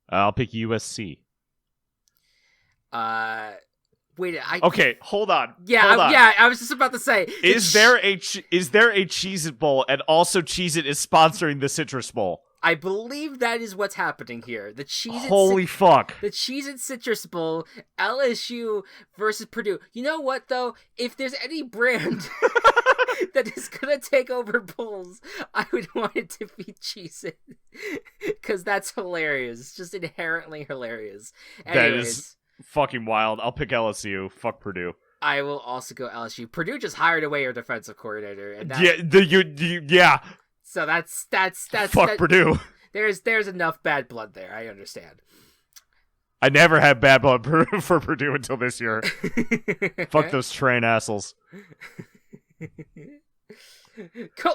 I'll pick USC. Okay, hold on. Yeah, I was just about to say. Is there a Cheez-It Bowl, and also Cheez-It is sponsoring the Citrus Bowl? I believe that is what's happening here. The Cheez-It fuck. The Cheez-It Citrus Bowl, LSU versus Purdue. You know what, though? If there's any brand that is going to take over bowls, I would want it to be Cheez-It. Because that's hilarious. Just inherently hilarious. Anyways. That is fucking wild. I'll pick LSU. Fuck Purdue. I will also go LSU. Purdue just hired away your defensive coordinator, and that, Yeah. so that's Fuck Purdue. There's enough bad blood there. I understand. I never had bad blood for Purdue until this year. Fuck those train assholes.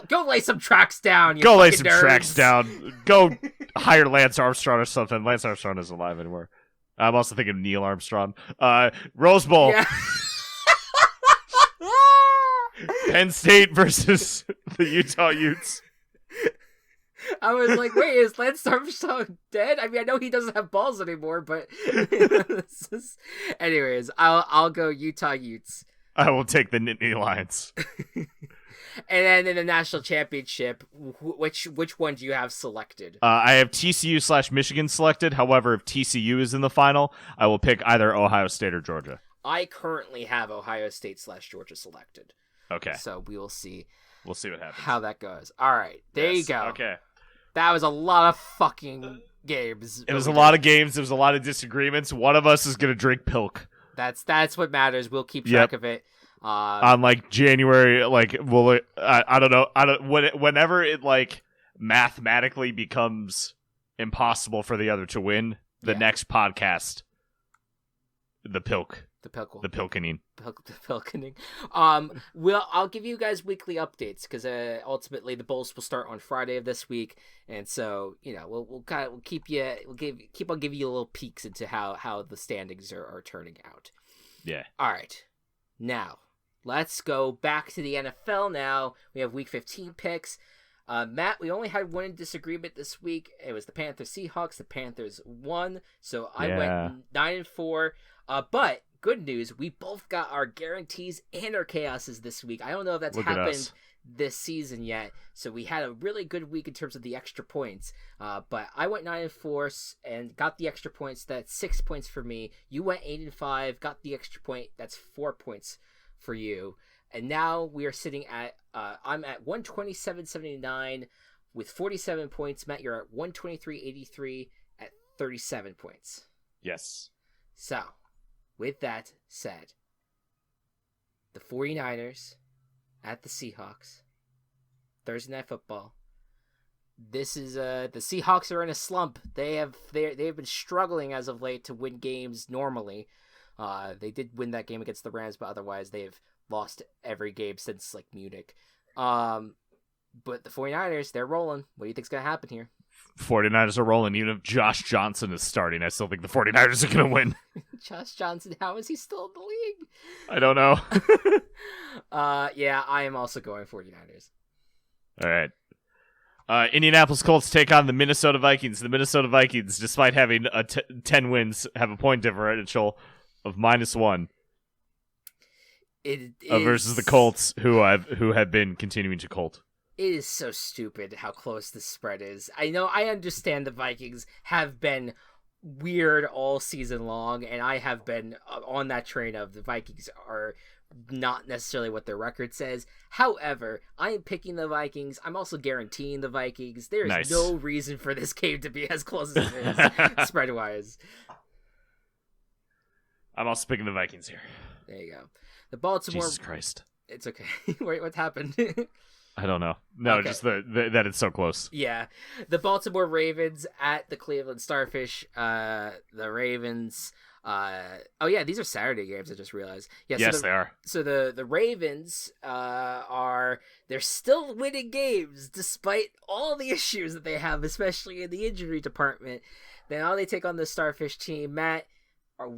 Go lay some tracks down. You Go lay fucking some nerds. tracks down. Go hire Lance Armstrong or something. Lance Armstrong isn't alive anymore. I'm also thinking of Neil Armstrong. Rose Bowl. Yeah. Penn State versus the Utah Utes. I was like, wait, is Lance Armstrong dead? I mean, I know he doesn't have balls anymore, but anyways, I'll go Utah Utes. I will take the Nittany Lions. And then in the national championship, which one do you have selected? I have TCU/Michigan selected. However, if TCU is in the final, I will pick either Ohio State or Georgia. I currently have Ohio State/Georgia selected. Okay. So we will see. We'll see what happens. How that goes. All right. There you go. Okay. That was a lot of fucking games. It was a lot of games. There was a lot of disagreements. One of us is going to drink Pilk. That's what matters. We'll keep track of it. On like January, like, I don't know. Whenever it like mathematically becomes impossible for the other to win, the next podcast, the Pilk. The Pilkening. The Pilkening. I'll give you guys weekly updates because ultimately the bowls will start on Friday of this week, and so we'll keep on giving you little peeks into how the standings are turning out. Yeah. All right. Now let's go back to the NFL. Now we have Week 15 picks. Matt, we only had one disagreement this week. It was the Panthers Seahawks. The Panthers won, so I went 9-4. But good news, we both got our guarantees and our chaoses this week. I don't know if that's happened this season yet, so we had a really good week in terms of the extra points. But I went 9-4 and got the extra points. That's 6 points for me. You went 8-5, got the extra point. That's 4 points for you. And now we are sitting at I'm at 127.79 with 47 points. Matt, you're at 123.83 at 37 points. Yes. So, with that said, the 49ers at the Seahawks, Thursday Night Football. This is the Seahawks are in a slump. They've been struggling as of late to win games normally. They did win that game against the Rams, but otherwise they've lost every game since like Munich. But the 49ers, they're rolling. What do you think's going to happen here? 49ers are rolling. Even if Josh Johnson is starting, I still think the 49ers are going to win. Josh Johnson, how is he still in the league? I don't know. Yeah, I am also going 49ers. All right. Indianapolis Colts take on the Minnesota Vikings. The Minnesota Vikings, despite having 10 wins, have a point differential of -1. Versus the Colts, who have been continuing to colt. It is so stupid how close this spread is. I understand the Vikings have been weird all season long, and I have been on that train of the Vikings are not necessarily what their record says. However, I am picking the Vikings. I'm also guaranteeing the Vikings. There is no reason for this game to be as close as it is, spread-wise. I'm also picking the Vikings here. There you go. The Baltimore... Jesus Christ. It's okay. Wait, what happened? I don't know. No, okay. Just that it's so close. Yeah. The Baltimore Ravens at the Cleveland Starfish. The Ravens... oh yeah, these are Saturday games, I just realized. Yeah, yes, they are. So the Ravens they're still winning games despite all the issues that they have, especially in the injury department. Now they take on the Starfish team. Matt,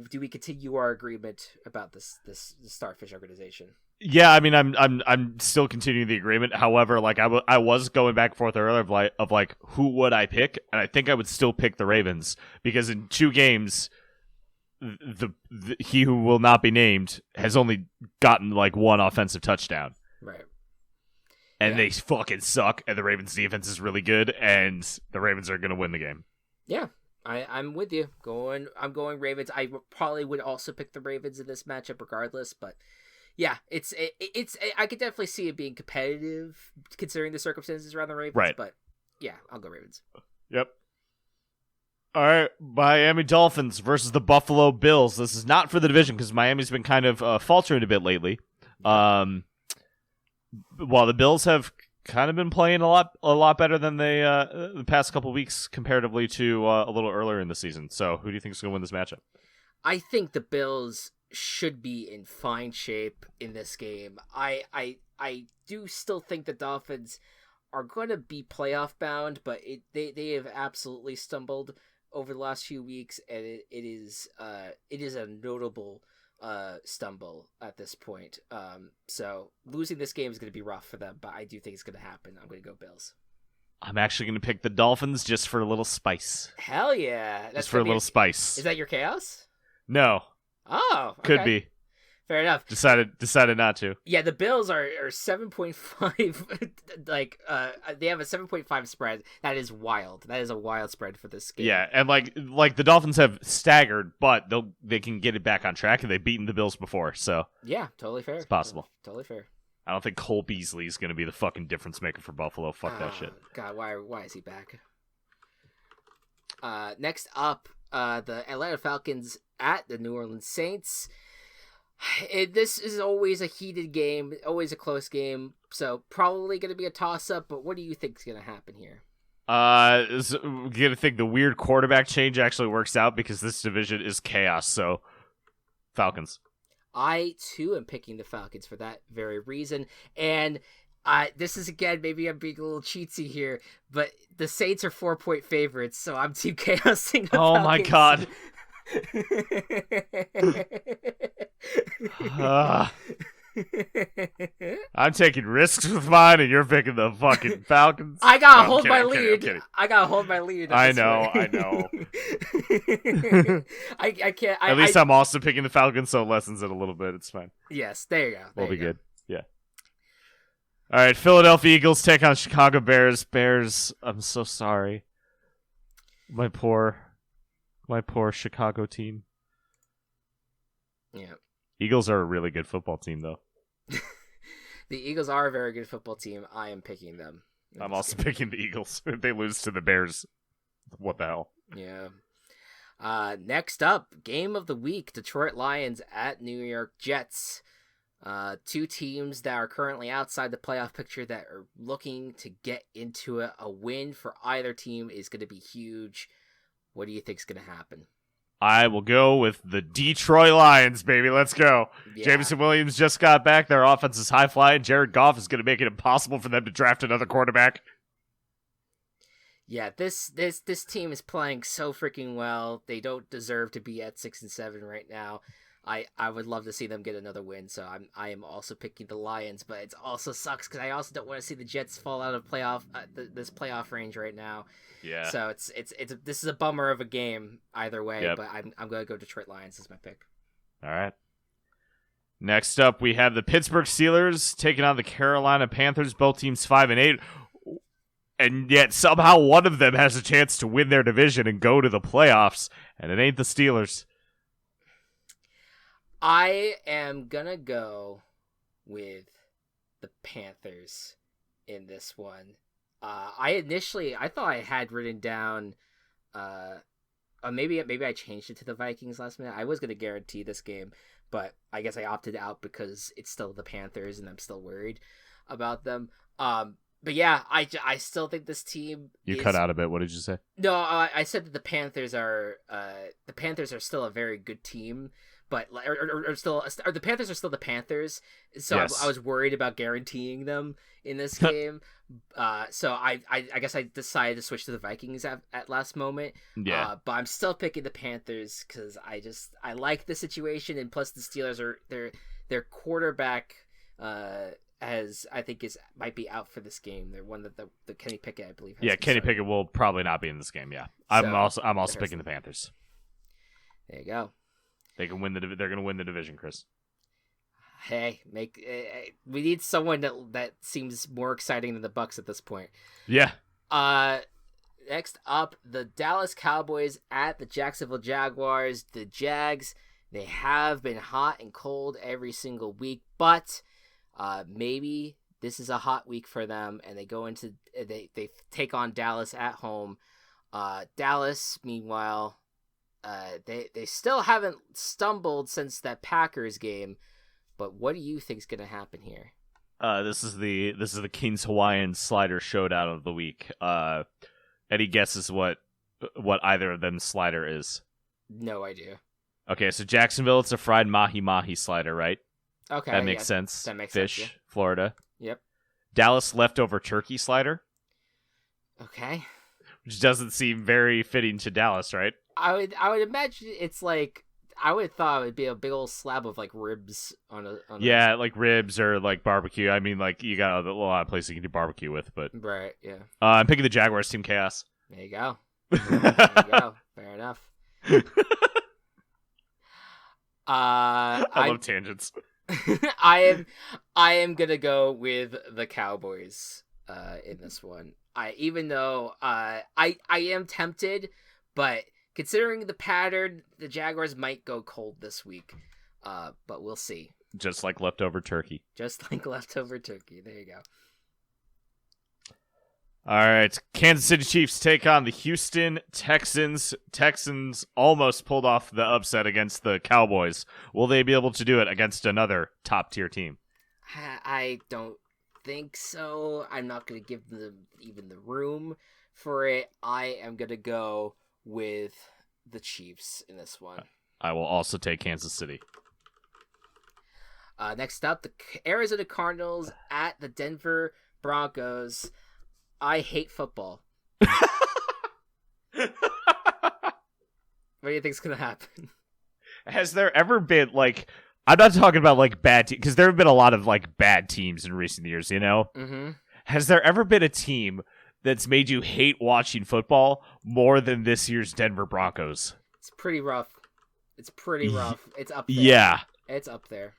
do we continue our agreement about this Starfish organization? Yeah, I mean, I'm still continuing the agreement. However, like I was going back and forth earlier of like who would I pick, and I think I would still pick the Ravens because in 2 games, he who will not be named has only gotten like 1 offensive touchdown. Right. And they fucking suck, and the Ravens defense is really good, and the Ravens are going to win the game. Yeah. I'm with you. I'm going Ravens. I probably would also pick the Ravens in this matchup regardless, but yeah, it's I could definitely see it being competitive considering the circumstances around the Ravens, right. But yeah, I'll go Ravens. Yep. All right, Miami Dolphins versus the Buffalo Bills. This is not for the division because Miami's been kind of faltering a bit lately. While the Bills have kind of been playing a lot better than they the past couple weeks comparatively to a little earlier in the season. So, who do you think is going to win this matchup? I think the Bills should be in fine shape in this game. I do still think the Dolphins are going to be playoff bound, but they have absolutely stumbled over the last few weeks, and it is a notable stumble at this point. So losing this game is going to be rough for them, but I do think it's going to happen. I'm going to go Bills. I'm actually going to pick the Dolphins just for a little spice. Hell yeah. That's just for a little spice. Is that your chaos? No. Oh, okay. Could be. Fair enough. Decided not to. Yeah, the Bills are 7.5. Like, they have a 7.5 spread. That is wild. That is a wild spread for this game. Yeah, and like the Dolphins have staggered, but they can get it back on track, and they've beaten the Bills before. So yeah, totally fair. It's possible. Totally fair. I don't think Cole Beasley is going to be the fucking difference maker for Buffalo. Fuck that shit. God, why is he back? Next up, the Atlanta Falcons at the New Orleans Saints. This is always a heated game, always a close game, so probably going to be a toss-up, but what do you think is going to happen here? So we're going to think the weird quarterback change actually works out because this division is chaos, so Falcons. I, too, am picking the Falcons for that very reason, and this is, again, maybe I'm being a little cheatsy here, but the Saints are 4-point favorites, so I'm Team Chaosing the Falcons. Oh my god. I'm taking risks with mine, and you're picking the fucking Falcons. I gotta hold my lead. I gotta hold my lead. I know. I can't. At least I'm also picking the Falcons, so it lessens it a little bit. It's fine. Yes, there you go. We'll be good. Yeah. All right, Philadelphia Eagles take on Chicago Bears. Bears, I'm so sorry. My poor Chicago team. Yeah. Eagles are a really good football team, though. The Eagles are a very good football team. I am picking them. I'm also picking the Eagles. If they lose to the Bears, what the hell? Yeah. Next up, game of the week, Detroit Lions at New York Jets. Two teams that are currently outside the playoff picture that are looking to get into it. A win for either team is going to be huge. What do you think is going to happen? I will go with the Detroit Lions, baby. Let's go. Yeah. Jameson Williams just got back. Their offense is high flying. Jared Goff is going to make it impossible for them to draft another quarterback. Yeah, this team is playing so freaking well. They don't deserve to be at 6-7 right now. I would love to see them get another win, so I am also picking the Lions, but it also sucks because I also don't want to see the Jets fall out of this playoff range right now. Yeah. So this is a bummer of a game either way, yep. But I'm going to go Detroit Lions as my pick. All right. Next up, we have the Pittsburgh Steelers taking on the Carolina Panthers. Both teams 5-8, and yet somehow one of them has a chance to win their division and go to the playoffs, and it ain't the Steelers. I am gonna go with the Panthers in this one. I thought I had written down, maybe I changed it to the Vikings last minute. I was gonna guarantee this game, but I guess I opted out because it's still the Panthers and I'm still worried about them. But yeah, I still think this team. You cut out a bit. What did you say? No, I said that the Panthers are still a very good team. But the Panthers are still the Panthers, so yes. I was worried about guaranteeing them in this game. So I guess I decided to switch to the Vikings at last moment. Yeah. But I'm still picking the Panthers because I like the situation, and plus the Steelers are their quarterback might be out for this game. They're one that the Kenny Pickett, I believe. Yeah, Kenny Pickett will probably not be in this game. Yeah, I'm also picking the Panthers. There you go. They can win They're going to win the division, Chris. Hey, we need someone that seems more exciting than the Bucks at this point. Yeah. Next up, the Dallas Cowboys at the Jacksonville Jaguars. The Jags, they have been hot and cold every single week, but maybe this is a hot week for them, and they take on Dallas at home. Dallas, meanwhile, they still haven't stumbled since that Packers game. But what do you think's gonna happen here? This is the King's Hawaiian slider showdown of the week. Any guesses what either of them slider is? No idea. Okay, so Jacksonville, it's a fried mahi-mahi slider, right? Okay, that makes sense. That makes Fish, sense. Yeah. Florida. Yep. Dallas, leftover turkey slider. Okay. Which doesn't seem very fitting to Dallas, right? I would imagine it's like I would have thought it would be a big old slab of like ribs on a. Yeah, like ribs or like barbecue. I mean, like you got a lot of places you can do barbecue with, but right, yeah. I'm picking the Jaguars, Team Chaos. There you go. There you go. Fair enough. I love tangents. I am gonna go with the Cowboys in this one. Even though I am tempted, but considering the pattern, the Jaguars might go cold this week. But we'll see. Just like leftover turkey. Just like leftover turkey. There you go. All right, Kansas City Chiefs take on the Houston Texans. Texans almost pulled off the upset against the Cowboys. Will they be able to do it against another top-tier team? I don't think so. I'm not going to give them even the room for it. I am going to go with the Chiefs in this one. I will also take Kansas City. Next up, the Arizona Cardinals at the Denver Broncos. I hate football. What do you think's gonna happen? Has there ever been, like, I'm not talking about like bad teams, because there have been a lot of like bad teams in recent years, you know? Mm-hmm. Has there ever been a team that's made you hate watching football more than this year's Denver Broncos? It's pretty rough. It's pretty rough. It's up there. Yeah. It's up there.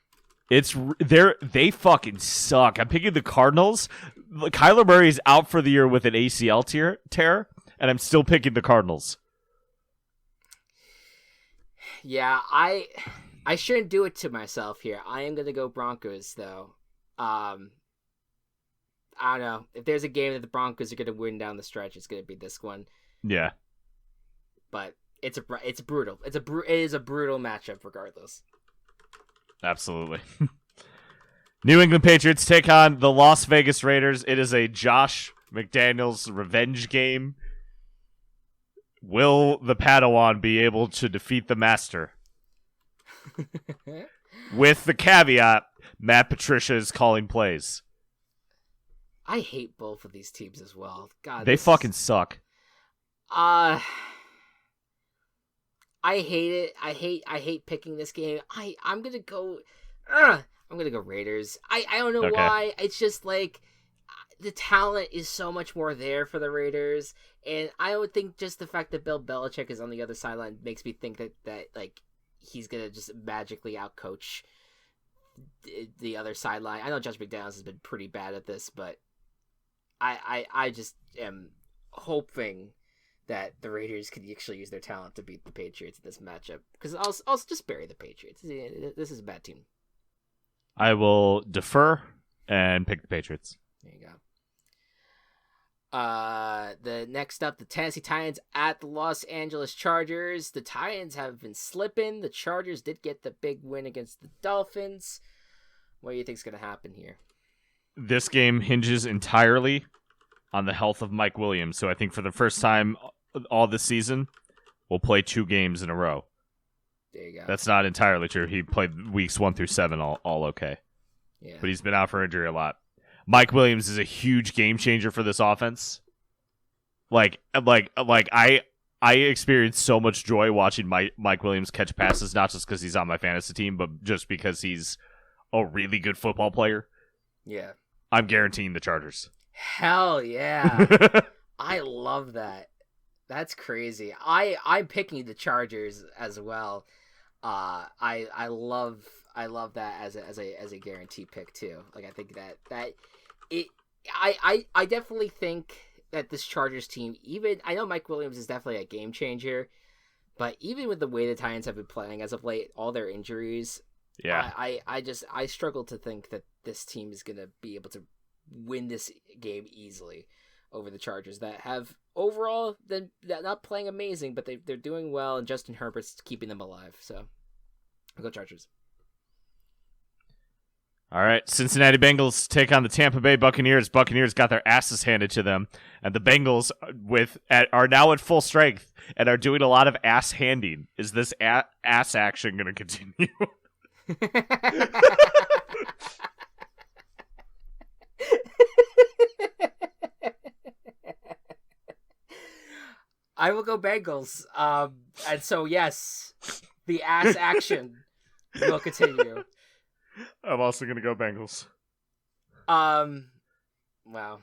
They fucking suck. I'm picking the Cardinals. Kyler Murray is out for the year with an ACL tear, and I'm still picking the Cardinals. Yeah, I shouldn't do it to myself here. I am gonna go Broncos though. I don't know. If there's a game that the Broncos are gonna win down the stretch, it's gonna be this one. Yeah. But it's brutal. It is a brutal matchup regardless. Absolutely. New England Patriots take on the Las Vegas Raiders. It is a Josh McDaniels revenge game. Will the Padawan be able to defeat the Master? With the caveat, Matt Patricia is calling plays. I hate both of these teams as well. God, they fucking suck. I hate it. I hate picking this game. I'm gonna go Raiders. I don't know why. It's just like the talent is so much more there for the Raiders, and I would think just the fact that Bill Belichick is on the other sideline makes me think that like he's gonna just magically outcoach the other sideline. I know Josh McDaniels has been pretty bad at this, but I just am hoping that the Raiders could actually use their talent to beat the Patriots in this matchup. Because I'll just bury the Patriots. This is a bad team. I will defer and pick the Patriots. There you go. The next up, the Tennessee Titans at the Los Angeles Chargers. The Titans have been slipping. The Chargers did get the big win against the Dolphins. What do you think's going to happen here? This game hinges entirely on the health of Mike Williams. So I think for the first time all this season, we'll play 2 games in a row. There you go. That's not entirely true. He played weeks 1 through 7 all okay. Yeah. But he's been out for injury a lot. Mike Williams is a huge game changer for this offense. Like I experienced so much joy watching Mike Williams catch passes, not just because he's on my fantasy team, but just because he's a really good football player. Yeah. I'm guaranteeing the Chargers. Hell yeah. I love that. That's crazy. I'm picking the Chargers as well. I love that as a guarantee pick too. Like I think that it I definitely think that this Chargers team, even I know Mike Williams is definitely a game changer, but even with the way the Titans have been playing as of late, all their injuries, yeah. I struggle to think that this team is gonna be able to win this game easily. over the Chargers that have overall then not playing amazing, but they're doing well, and Justin Herbert's keeping them alive. So I'll go Chargers. All right, Cincinnati Bengals take on the Tampa Bay Buccaneers. Buccaneers got their asses handed to them, and the Bengals are now at full strength and are doing a lot of ass handing. Is this ass action going to continue? I will go Bengals. And so yes, the ass action will continue. I'm also going to go Bengals. Wow.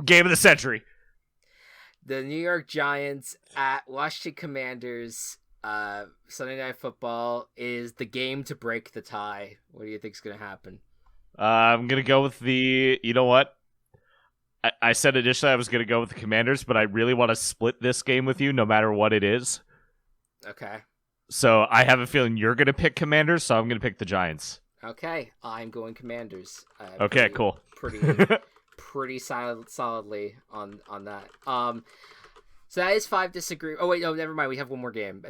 Game of the century. The New York Giants at Washington Commanders. Sunday Night Football is the game to break the tie. What do you think is going to happen? I'm going to go with you know what? I said initially I was going to go with the Commanders, but I really want to split this game with you no matter what it is. Okay. So I have a feeling you're going to pick Commanders, so I'm going to pick the Giants. Okay, I'm going Commanders. Okay, cool. Pretty solidly on that. So that is 5 disagree. Oh wait, no, never mind. We have one more game.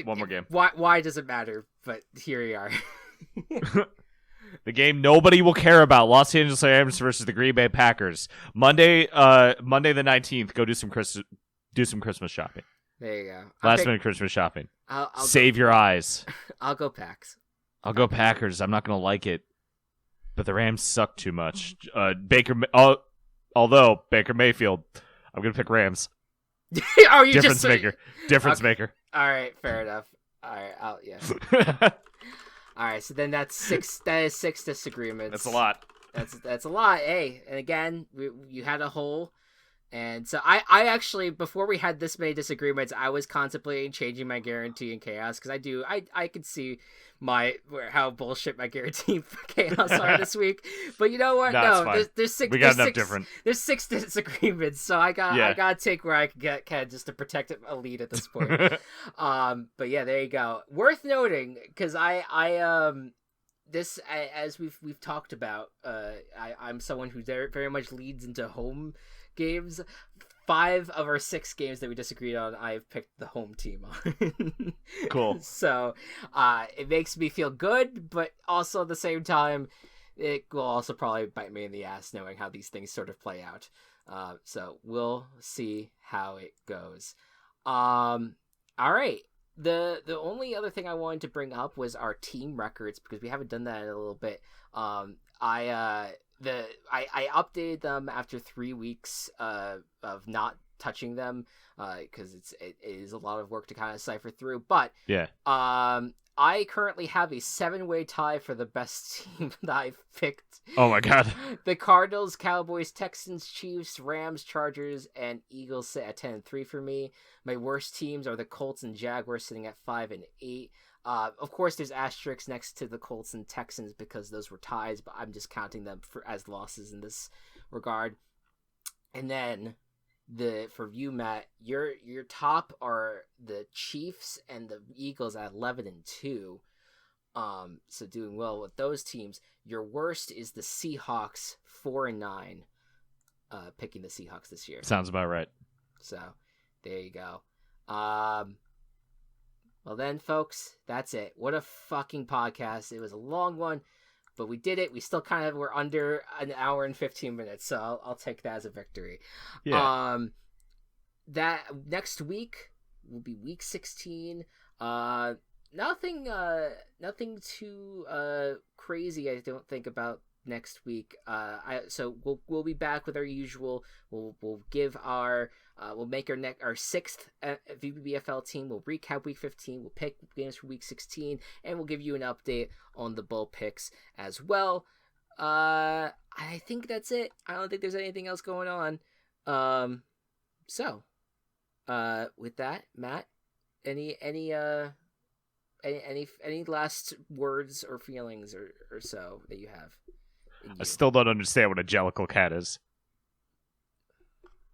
One more game. Why does it matter? But here we are. The game nobody will care about: Los Angeles Rams versus the Green Bay Packers. Monday the 19th. Go do some Christmas shopping. There you go. Last minute Christmas shopping. I'll Save your eyes. I'll go Packs. I'll go Packers. I'm not gonna like it, but the Rams suck too much. Although Baker Mayfield, I'm gonna pick Rams. Oh, you difference maker. Difference maker. All right, fair enough. All right, yeah. All right, so then that's 6. That is 6 disagreements. That's a lot. That's a lot. Hey, and again, you had a hole. And so I actually, before we had this many disagreements, I was contemplating changing my guarantee in chaos, because I could see how bullshit my guarantee for chaos are this week. But you know what? No, there's 6. We got enough different. There's 6 disagreements, so I gotta take where I can get just to protect a lead at this point. But yeah, there you go. Worth noting, because this, as we've talked about, I'm someone who very much leads into home games. 5 of our 6 games that we disagreed on, I've picked the home team on. Cool. So it makes me feel good, but also at the same time, it will also probably bite me in the ass knowing how these things sort of play out. So we'll see how it goes. All right. The only other thing I wanted to bring up was our team records, because we haven't done that in a little bit. I updated them after 3 weeks of not touching them, because it is a lot of work to kind of cipher through. But yeah, I currently have a 7-way tie for the best team that I've picked. Oh my god! The Cardinals, Cowboys, Texans, Chiefs, Rams, Chargers, and Eagles sit at 10 and 3 for me. My worst teams are the Colts and Jaguars, sitting at 5 and 8. Of course, there's asterisks next to the Colts and Texans because those were ties, but I'm just counting them as losses in this regard. And then for you, Matt, your top are the Chiefs and the Eagles at 11 and 2. So doing well with those teams. Your worst is the Seahawks, 4 and 9. Picking the Seahawks this year. Sounds about right. So there you go. Well then, folks, that's it. What a fucking podcast. It was a long one, but we did it. We still kind of were under an hour and 15 minutes, so I'll take that as a victory. Yeah. That next week will be week 16. Nothing too crazy, I don't think, about next week. So we'll be back with our usual. We'll give our we'll make our 6th VBBFL team. We'll recap week 15. We'll pick games for week 16, and we'll give you an update on the bowl picks as well. I think that's it. I don't think there's anything else going on. So with that, Matt, any last words or feelings or so that you have? I still don't understand what a jellicle cat is.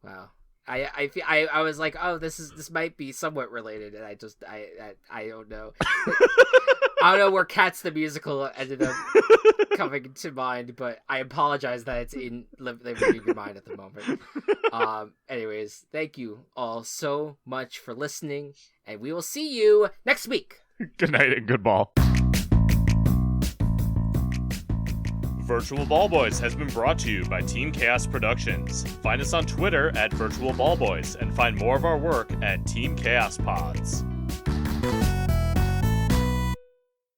Wow. I was like, oh, this might be somewhat related, and I don't know. I don't know where Cats the Musical ended up coming to mind, but I apologize that it's living in your mind at the moment. Anyways, thank you all so much for listening, and we will see you next week. Good night and good ball. Virtual Ball Boys has been brought to you by Team Chaos Productions. Find us on Twitter at Virtual Ball Boys and find more of our work at Team Chaos Pods.